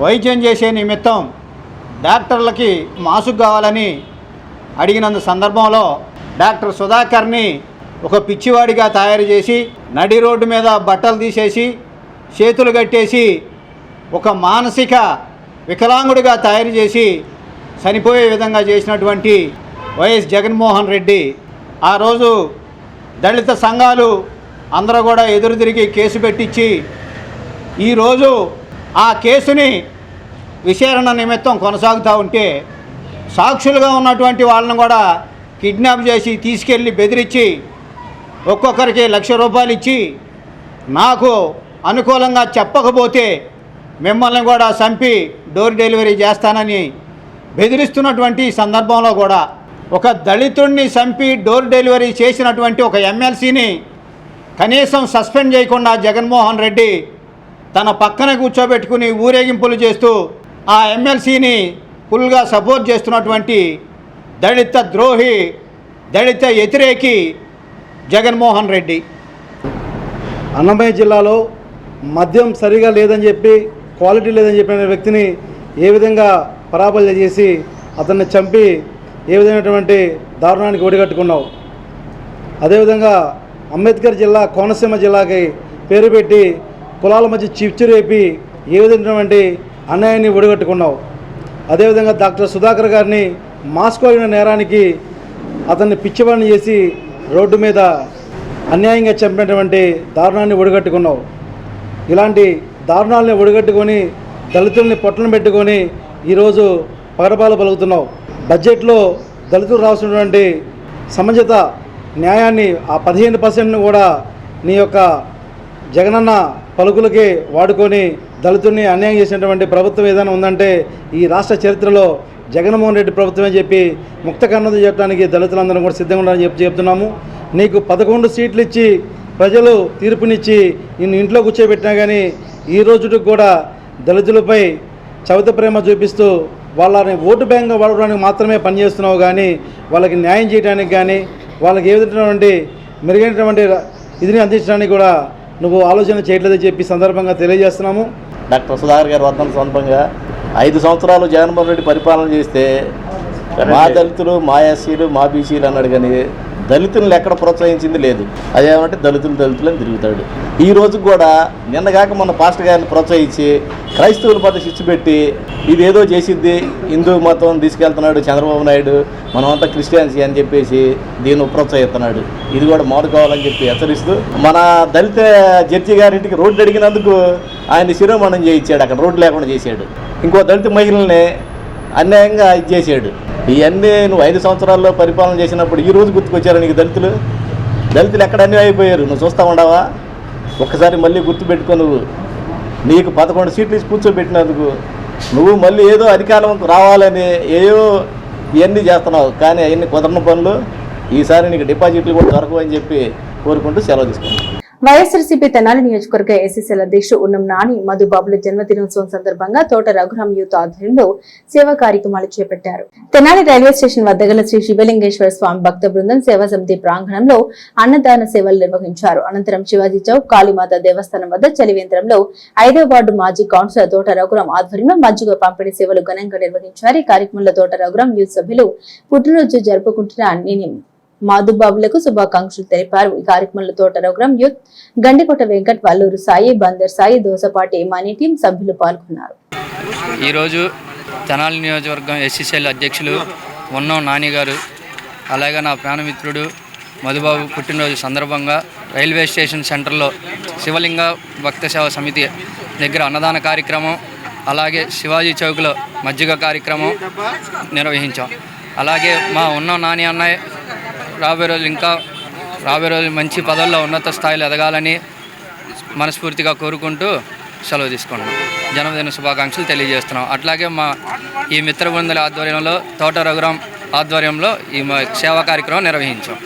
వైద్యం చేసే నిమిత్తం డాక్టర్లకి మాస్క్ కావాలని అడిగినందు సందర్భంలో డాక్టర్ సుధాకర్ని ఒక పిచ్చివాడిగా తయారు చేసి నడి రోడ్డు మీద బట్టలు తీసేసి చేతులు కట్టేసి ఒక మానసిక వికలాంగుడిగా తయారు చేసి చనిపోయే విధంగా చేసినటువంటి వైఎస్ జగన్మోహన్ రెడ్డి ఆ రోజు దళిత సంఘాలు అందరూ కూడా ఎదురు తిరిగి కేసు పెట్టించి ఈరోజు ఆ కేసుని విచారణ నిమిత్తం కొనసాగుతూ ఉంటే సాక్షులుగా ఉన్నటువంటి వాళ్ళని కూడా కిడ్నాప్ చేసి తీసుకెళ్ళి బెదిరించి ఒక్కొక్కరికి 1,00,000 రూపాయలు ఇచ్చి నాకు అనుకూలంగా చెప్పకపోతే మిమ్మల్ని కూడా చంపి డోర్ డెలివరీ చేస్తానని బెదిరిస్తున్నటువంటి సందర్భంలో కూడా ఒక దళితుడిని చంపి డోర్ డెలివరీ చేసినటువంటి ఒక ఎమ్మెల్సీని కనీసం సస్పెండ్ చేయకుండా జగన్మోహన్ రెడ్డి తన పక్కన కూర్చోబెట్టుకుని ఊరేగింపులు చేస్తూ ఆ ఎమ్మెల్సీని ఫుల్గా సపోర్ట్ చేస్తున్నటువంటి దళిత ద్రోహి, దళిత వ్యతిరేకి జగన్మోహన్ రెడ్డి. అన్నమయ్య జిల్లాలో మద్యం సరిగా లేదని చెప్పి, క్వాలిటీ లేదని చెప్పిన వ్యక్తిని ఏ విధంగా పరాబల్య చేసి అతన్ని చంపి ఏ విధమైనటువంటి దారుణానికి ఒడిగట్టుకున్నావు. అదేవిధంగా అంబేద్కర్ జిల్లా కోనసీమ జిల్లాకి పేరు పెట్టి కులాల మధ్య చిచ్చు రేపి ఏ విధమైనటువంటి అన్యాయాన్ని ఒడిగట్టుకున్నావు. అదేవిధంగా డాక్టర్ సుధాకర్ గారిని మాస్కోగిన నేరానికి అతన్ని పిచ్చివాడిని చేసి రోడ్డు మీద అన్యాయంగా చంపినటువంటి దారుణాన్ని ఒడిగట్టుకున్నావు. ఇలాంటి దారుణాలని ఒడిగట్టుకొని దళితుల్ని పొట్టను పెట్టుకొని ఈరోజు పగడపాలు పలుకుతున్నావు. బడ్జెట్లో దళితులు రావాల్సినటువంటి సముచిత న్యాయాన్ని ఆ 15% కూడా నీ యొక్క జగనన్న పలుకులకి వాడుకొని దళితుల్ని అన్యాయం చేసినటువంటి ప్రభుత్వం ఏదైనా ఉందంటే ఈ రాష్ట్ర చరిత్రలో జగన్మోహన్ రెడ్డి ప్రభుత్వమే చెప్పి ముక్త కన్నది చెప్పడానికి దళితులందరూ కూడా సిద్ధంగా ఉండాలని చెప్తున్నాము. నీకు 11 సీట్లు ఇచ్చి ప్రజలు తీర్పునిచ్చి నిన్ను ఇంట్లో కూర్చోబెట్టినా కానీ ఈ రోజుకి కూడా దళితులపై చవిత ప్రేమ చూపిస్తూ వాళ్ళని ఓటు బ్యాంక్గా వాడడానికి మాత్రమే పనిచేస్తున్నావు కానీ వాళ్ళకి న్యాయం చేయడానికి కానీ వాళ్ళకి ఏ విధమైనటువంటి మెరుగైనటువంటి ఇదిని అందించడానికి కూడా నువ్వు ఆలోచన చేయట్లేదని చెప్పి సందర్భంగా తెలియజేస్తున్నాము. డాక్టర్ సుధాకర్ గారి వర్ధన సందర్భంగా 5 సంవత్సరాలు జగన్మోహన్ రెడ్డి పరిపాలన చేస్తే మా దళితులు, మా ఎస్సీలు, మా బీసీలు అన్నాడు కానీ దళితులను ఎక్కడ ప్రోత్సహించింది లేదు. అదేమంటే దళితులని తిరుగుతాడు. ఈ రోజు కూడా నిన్నగాక మొన్న పాస్టర్ గారిని ప్రోత్సహించి క్రైస్తవుల పట్ల శిక్ష పెట్టి ఇదేదో చేసిద్ది, హిందూ మతం తీసుకెళ్తున్నాడు చంద్రబాబు నాయుడు, మనమంతా క్రిస్టియన్సీ అని చెప్పేసి దీన్ని ప్రోత్సహిస్తున్నాడు. ఇది కూడా మానుకోవాలని చెప్పి హెచ్చరిస్తూ మన దళిత జడ్జి గారింటికి రోడ్డు అడిగినందుకు ఆయన శిరోమణం చేయించాడు, అక్కడ రోడ్డు లేకుండా చేశాడు. ఇంకో దళిత మహిళల్ని అన్యాయంగా ఇది చేశాడు. ఇవన్నీ నువ్వు 5 సంవత్సరాల్లో పరిపాలన చేసినప్పుడు ఈ రోజు గుర్తుకొచ్చారు నీకు దళితులు ఎక్కడ అన్యాయం అయిపోయారు నువ్వు చూస్తూ ఉండవా? ఒక్కసారి మళ్ళీ గుర్తుపెట్టుకో. నువ్వు నీకు 11 సీట్లు ఇచ్చి కూర్చోబెట్టినందుకు నువ్వు మళ్ళీ ఏదో అధికారం రావాలని ఏవో ఇవన్నీ చేస్తున్నావు, కానీ అవన్నీ కుదరని పనులు. ఈసారి నీకు డిపాజిట్లు కూడా దొరకవు అని చెప్పి కోరుకుంటూ సెలవు తీసుకున్నాను. వైఎస్ఆర్సీపీ తెనాలి నియోజకవర్గ ఎస్సీసీల అధ్యక్షుడు ఉన్నం నాని మధుబాబుల జన్మదినోత్సవం సందర్భంగా తోట రఘురాం యూత్ ఆధ్వర్యంలో సేవా కార్యక్రమాలు చేపట్టారు. తెనాలి రైల్వే స్టేషన్ వద్ద గల శ్రీ శివలింగేశ్వర స్వామి భక్త బృందం సేవా సమితి ప్రాంగణంలో అన్నదాన సేవలు నిర్వహించారు. అనంతరం శివాజీ చౌక్ కాళీమాత దేవస్థానం వద్ద చలివేంద్రంలో 5వ వార్డు మాజీ కౌన్సిలర్ తోట రఘురాం ఆధ్వర్యంలో మజ్జిగ పంపిణీ సేవలు ఘనంగా నిర్వహించారు. ఈ కార్యక్రమంలో తోట రఘురాం యూత్ సభ్యులు పుట్టినరోజు జరుపుకుంటున్న మాధుబాబులకు శుభాకాంక్షలు తెలిపారు. ఈ కార్యక్రమంలో తోట Raghuram youth, Gandikota Venkat, Valluru Sai, Bandar Sai, Dosapati money team సభ్యులు పాల్గొన్నారు. ఈరోజు తెనాలి నియోజకవర్గం ఎస్సీసీఎల్ అధ్యక్షులు ఉన్నం నాని గారు, అలాగే నా ప్రాణమిత్రుడు మధుబాబు పుట్టినరోజు సందర్భంగా రైల్వే స్టేషన్ సెంటర్లో శివలింగ భక్త సేవ సమితి దగ్గర అన్నదాన కార్యక్రమం, అలాగే శివాజీ చౌక్లో మజ్జిగ కార్యక్రమం నిర్వహించాం. అలాగే మా ఉన్నం నాని అన్నయ్య రాబోయే రోజులు మంచి పదవుల్లో ఉన్నత స్థాయిలో ఎదగాలని మనస్ఫూర్తిగా కోరుకుంటూ సెలవు తీసుకుంటున్నాం. జన్మదిన శుభాకాంక్షలు తెలియజేస్తున్నాం. అట్లాగే ఈ మిత్ర బృందుల ఆధ్వర్యంలో తోట రఘురాం ఆధ్వర్యంలో ఈ సేవా కార్యక్రమం నిర్వహించాం.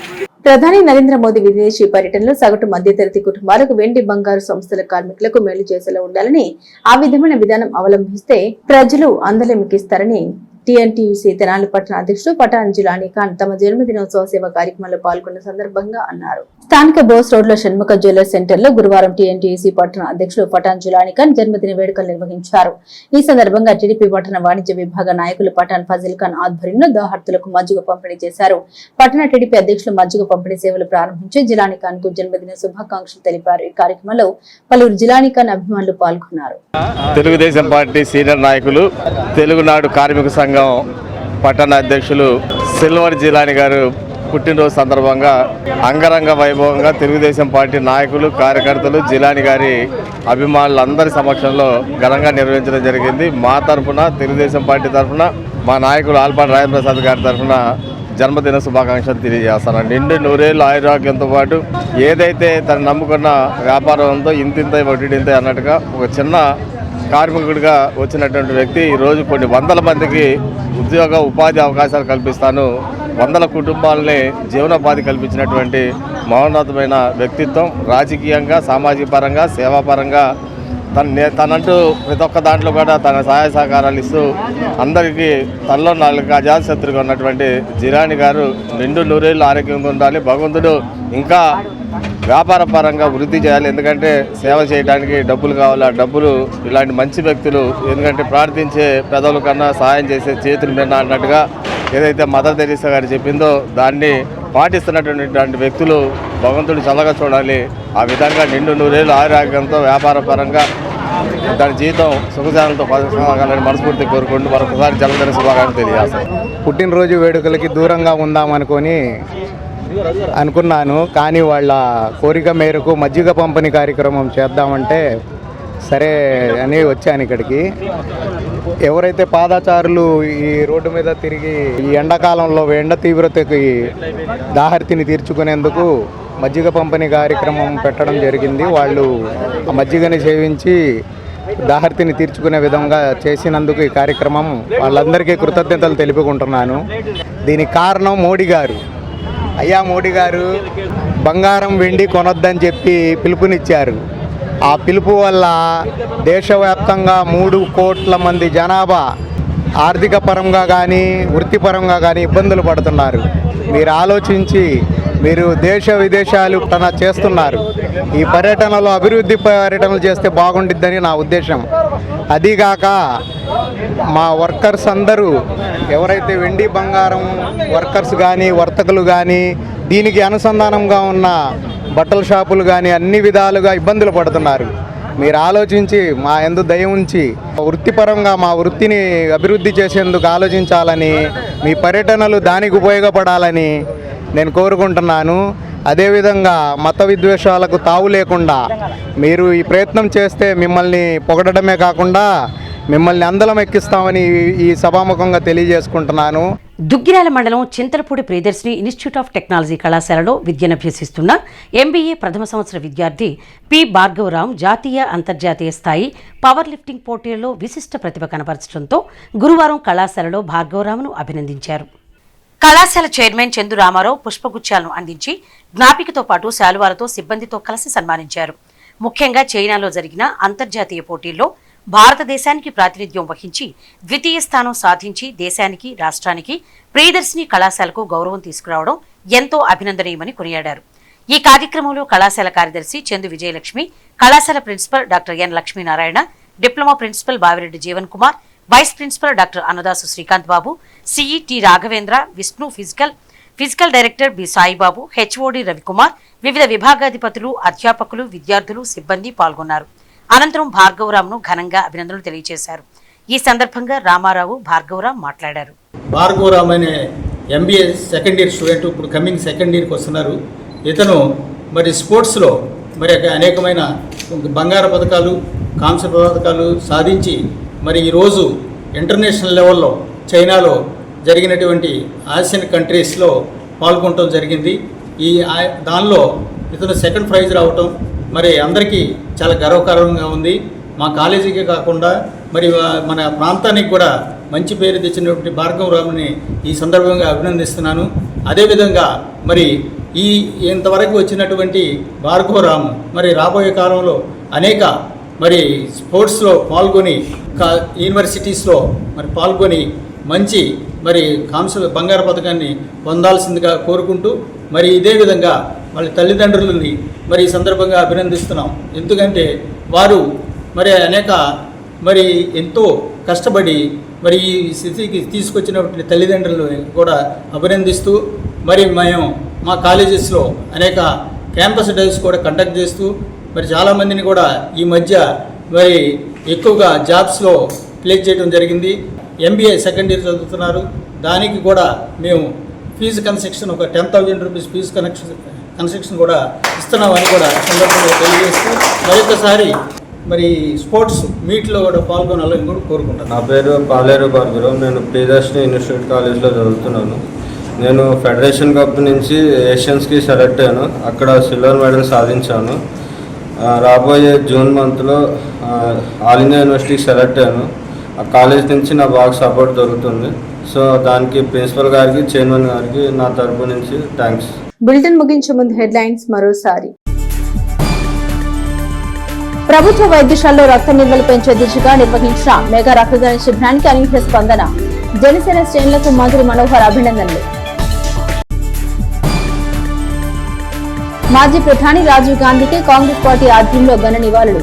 ప్రధాని నరేంద్ర మోదీ విదేశీ పర్యటనలో సగటు మధ్యతరగతి కుటుంబాలకు వెండి బంగారు సంస్థల కార్మికులకు మేలు చేసేలా ఉండాలని, ఆ విధమైన విధానం అవలంబిస్తే ప్రజలు అందలెమికిస్తారని టీఎన్టీయూసీ తెనాలి పట్టణ అధ్యక్షుడు పఠాన్ జిలానీ ఖాన్ తమ జన్మదినోత్సవ సేవ కార్యక్రమంలో పాల్గొన్న సందర్భంగా అన్నారు. స్థానిక బోస్ రోడ్ లో షణ్ముఖ జ్యువెలర్స్ సెంటర్ లో గురువారం టీఎన్టీయూసీ పట్టణ అధ్యక్షుడు పఠాన్ జిలానీ ఖాన్ జన్మదిన వేడుకలు నిర్వహించారు. ఈ సందర్భంగా టీడీపీ పట్టణ వాణిజ్య విభాగ నాయకులు పఠాన్ ఫజిల్ ఖాన్ ఆధ్వర్యంలో దాహర్తులకు మజ్జిగ పంపిణీ చేశారు. పట్టణ టీడీపీ అధ్యక్షులు మజ్జిగ పంపిణీ సేవలు ప్రారంభించి జిలానీ ఖాన్ కు జన్మదిన శుభాకాంక్షలు తెలిపారు. ఈ కార్యక్రమంలో పలువురు జిలానీ ఖాన్ అభిమానులు పాల్గొన్నారు. తెలుగుదేశం పార్టీ సీనియర్ నాయకులు, తెలుగునాడు కార్మిక సంఘం పట్టణ అధ్యక్షులు సిల్వర్ జిలానీ గారు పుట్టినరోజు సందర్భంగా అంగరంగ వైభవంగా తెలుగుదేశం పార్టీ నాయకులు, కార్యకర్తలు, జిలానీ గారి అభిమానులందరి సమక్షంలో ఘనంగా నిర్వహించడం జరిగింది. మా తరఫున, తెలుగుదేశం పార్టీ తరఫున, మా నాయకులు ఆల్పాటి రాజప్రసాద్ గారి తరఫున జన్మదిన శుభాకాంక్షలు తెలియజేస్తాను. నిండు నూరేళ్ళు ఆయురాగ్యంతో పాటు ఏదైతే తను నమ్ముకున్న వ్యాపారం ఉందో ఇంతింత వడ్డీంత అన్నట్టుగా ఒక చిన్న కార్మికుడిగా వచ్చినటువంటి వ్యక్తి ఈరోజు కొన్ని వందల మందికి ఉపాధి అవకాశాలు కల్పిస్తాను, వందల కుటుంబాలని జీవనోపాధి కల్పించినటువంటి మహోన్నతమైన వ్యక్తిత్వం. రాజకీయంగా, సామాజిక పరంగా, సేవాపరంగా తనంటూ ప్రతి ఒక్క దాంట్లో కూడా తన సహాయ సహకారాలు ఇస్తూ అందరికీ తనలో 4 అజాతశత్రుగా ఉన్నటువంటి జిలానీ గారు నిండు నూరేళ్ళు ఆరోగ్యంగా ఉండాలి. భగవంతుడు ఇంకా వ్యాపార పరంగా వృద్ధి చేయాలి. ఎందుకంటే సేవ చేయడానికి డబ్బులు కావాలి. ఆ డబ్బులు ఇలాంటి మంచి వ్యక్తులు, ఎందుకంటే ప్రార్థించే పెదవుల కన్నా సహాయం చేసే చేతులు మిన్న అన్నట్టుగా ఏదైతే మదర్ తెరీసా గారు చెప్పిందో దాన్ని పాటిస్తున్నటువంటి వ్యక్తులు భగవంతుడు చల్లగా చూడాలి. ఆ విధంగా నిండు నూరేళ్ళు ఆరోగ్యంతో వ్యాపార పరంగా దాని జీవితం సుఖశాలతో కొనసాగాలని మనస్ఫూర్తి కోరుకుంటూ మరొకసారి జన్మదిన శుభాకాంక్షలు తెలియజేస్తాను. పుట్టినరోజు వేడుకలకి దూరంగా ఉందామనుకొని అనుకున్నాను, కానీ వాళ్ళ కోరిక మేరకు మజ్జిగ పంపిణీ కార్యక్రమం చేద్దామంటే సరే అని వచ్చాను ఇక్కడికి. ఎవరైతే పాదచారులు ఈ రోడ్డు మీద తిరిగి ఈ ఎండాకాలంలో ఎండ తీవ్రతకి దాహర్తిని తీర్చుకునేందుకు మజ్జిగ పంపిణీ కార్యక్రమం పెట్టడం జరిగింది. వాళ్ళు ఆ మజ్జిగని సేవించి దాహర్తిని తీర్చుకునే విధంగా చేసినందుకు ఈ కార్యక్రమం వాళ్ళందరికీ కృతజ్ఞతలు తెలుపుకుంటున్నాను. దీనికి కారణం మోడీ గారు. అయ్యా మోడీ గారు బంగారం వెండి కొనొద్దని చెప్పి పిలుపునిచ్చారు. ఆ పిలుపు వల్ల దేశవ్యాప్తంగా 3 కోట్ల మంది జనాభా ఆర్థిక పరంగా కానీ వృత్తిపరంగా కానీ ఇబ్బందులు పడుతున్నారు. మీరు ఆలోచించి మీరు దేశ విదేశాలు చేస్తున్నారు. ఈ పర్యటనలో అభివృద్ధి పర్యటనలు చేస్తే బాగుండిద్దని నా ఉద్దేశం. అదీగాక మా వర్కర్స్ అందరూ ఎవరైతే వెండి బంగారం వర్కర్స్ కానీ వర్తకులు కానీ దీనికి అనుసంధానంగా ఉన్న బట్టల షాపులు కానీ అన్ని విధాలుగా ఇబ్బందులు పడుతున్నారు. మీరు ఆలోచించి మా యందు దయ ఉంచి వృత్తిపరంగా మా వృత్తిని అభివృద్ధి చేసేందుకు ఆలోచించాలని, మీ పర్యటనలు దానికి ఉపయోగపడాలని నేను కోరుకుంటున్నాను. అదేవిధంగా మత విద్వేషాలకు తావు లేకుండా మీరు ఈ ప్రయత్నం చేస్తే మిమ్మల్ని పొగడమే కాకుండా మిమ్మల్ని అందలం ఎక్కిస్తామని ఈ సభాముఖంగా తెలియజేసుకుంటున్నాను. దుగ్గిరాల మండలం Chintalapudi Priyadarshini institute of technology కళాశాలలో విద్యనభ్యసిస్తున్న ఎంబీఏ ప్రథమ సంవత్సర విద్యార్థి పి భార్గవరాం జాతీయ అంతర్జాతీయ స్థాయి పవర్ లిఫ్టింగ్ పోటీలలో విశిష్ట ప్రతిభ కనబరచడంతో గురువారం కళాశాలలో భార్గవరాంను అభినందించారు. కళాశాల చైర్మన్ చందు రామారావు పుష్పగుచ్చాలను అందించి జ్ఞాపికతో పాటు శాలువాలతో సిబ్బందితో కలిసి సన్మానించారు. ముఖ్యంగా చైనాలో జరిగిన అంతర్జాతీయ పోటీల్లో భారతదేశానికి ప్రాతినిధ్యం వహించి ద్వితీయ స్థానం సాధించి దేశానికి రాష్ట్రానికి ప్రియదర్శిని కళాశాలకు గౌరవం తీసుకురావడం ఎంతో అభినందనీయమని కొనియాడారు. ఈ కార్యక్రమంలో కళాశాల కార్యదర్శి చందు విజయలక్ష్మి, కళాశాల principal doctor N Lakshminarayana, diploma principal Bavireddy Jeevan Kumar, vice principal doctor Annadasu Srikanth Babu, CE T Raghavendra, Vishnu physical director B Saibabu, HOD Ravikumar, వివిధ విభాగాధిపతులు, అధ్యాపకులు, విద్యార్థులు, సిబ్బంది పాల్గొన్నారు. అనంతరం భార్గవరాంను ఘనంగా అభినందనలు తెలియజేశారు. ఈ సందర్భంగా రామారావు భార్గవరాం మాట్లాడారు. భార్గవరాం అనే ఎంబీఏ సెకండ్ ఇయర్ స్టూడెంట్ ఇప్పుడు కమింగ్ సెకండ్ ఇయర్కి వస్తున్నారు. ఇతను మరి స్పోర్ట్స్లో మరి అనేకమైన బంగారు పథకాలు, కాంస్య పథకాలు సాధించి మరి ఈరోజు ఇంటర్నేషనల్ లెవెల్లో చైనాలో జరిగినటువంటి ఆసియన్ కంట్రీస్లో పాల్గొనడం జరిగింది. దానిలో ఇతను సెకండ్ ప్రైజ్ రావటం మరి అందరికీ చాలా గర్వకారణంగా ఉంది. మా కాలేజీకే కాకుండా మరి మన ప్రాంతానికి కూడా మంచి పేరు తెచ్చినటువంటి భార్గవరాంని ఈ సందర్భంగా అభినందిస్తున్నాను. అదేవిధంగా మరి ఇంతవరకు వచ్చినటువంటి భార్గవరాం మరి రాబోయే కాలంలో అనేక మరి స్పోర్ట్స్లో పాల్గొని యూనివర్సిటీస్లో మరి పాల్గొని మంచి మరి బంగారు పథకాన్ని పొందాల్సిందిగా కోరుకుంటూ మరి ఇదే విధంగా వాళ్ళ తల్లిదండ్రులని మరి ఈ సందర్భంగా అభినందిస్తున్నాం. ఎందుకంటే వారు మరి మరి ఎంతో కష్టపడి మరి ఈ స్థితికి తీసుకొచ్చినటువంటి తల్లిదండ్రులను కూడా అభినందిస్తూ మరి మేము మా కాలేజెస్లో అనేక క్యాంపస్ డేస్ కూడా కండక్ట్ చేస్తూ మరి చాలామందిని కూడా ఈ మధ్య మరి ఎక్కువగా జాబ్స్లో ప్లేస్ చేయడం జరిగింది. ఎంబీఏ సెకండ్ ఇయర్ చదువుతున్నారు. దానికి కూడా మేము ఫీజు కన్సెక్షన్ ఒక 10,000 రూపీస్ ఫీజు కన్సెక్షన్ కూడా ఇస్తున్నామని కూడా సందర్భంగా తెలియజేస్తూ మరొకసారి మరి స్పోర్ట్స్ మీట్లో కూడా పాల్గొనాలని కూడా కోరుకుంటాను. నా పేరు పాలేరు భార్గవరావు. నేను ప్రియదర్శిని ఇన్స్టిట్యూట్ కాలేజ్లో చదువుతున్నాను. నేను ఫెడరేషన్ కప్ నుంచి ఏషియన్స్కి సెలెక్ట్ అయ్యాను. అక్కడ సిల్వర్ మెడల్ సాధించాను. రాబోయే జూన్ మంత్లో ఆల్ ఇండియా యూనివర్సిటీకి సెలెక్ట్ అయ్యాను. ఆ కాలేజ్ నుంచి నా బాగా సపోర్ట్ దొరుకుతుంది. సో దానికి ప్రిన్సిపల్ గారికి, చైర్మన్ గారికి నా తరపు నుంచి థ్యాంక్స్. బులెటిన్ ముగించే ముందు హెడ్లైన్స్ మరోసారి. ప్రభుత్వ వైద్యశాలలో రక్త నిల్వలు పెంచే దిశగా నిర్వహించిన మెగా రక్తదాన శిబిరానికి అనూహ్య స్పందన. జనసేన శ్రేణులకు మంత్రి మనోహర్ అభినందనలు. మాజీ ప్రధాని రాజీవ్ గాంధీకి కాంగ్రెస్ పార్టీ ఆధ్వర్యంలో ఘన నివాళులు.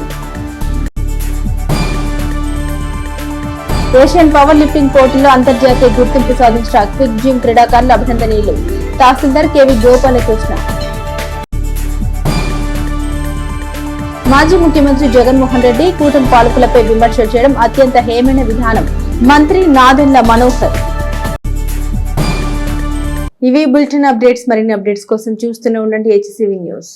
ఏషియన్ పవర్ లిఫ్టింగ్ పోటీలో అంతర్జాతీయ గుర్తింపు సాధించిన క్విక్ జిమ్ క్రీడాకారులు అభినందనీయులు. తహసీల్దార్ కేవీ గోపాలకృష్ణ. మాజీ ముఖ్యమంత్రి జగన్మోహన్ రెడ్డి కూటమి పాలకులపై విమర్శలు చేయడం అత్యంత హేమైన విధానం. మంత్రి నాదెండ్ల మనోహర్. ఇవి బులెటిన్ అప్డేట్స్. మరిన్ని అప్డేట్స్ కోసం చూస్తూనే ఉండండి HCV న్యూస్.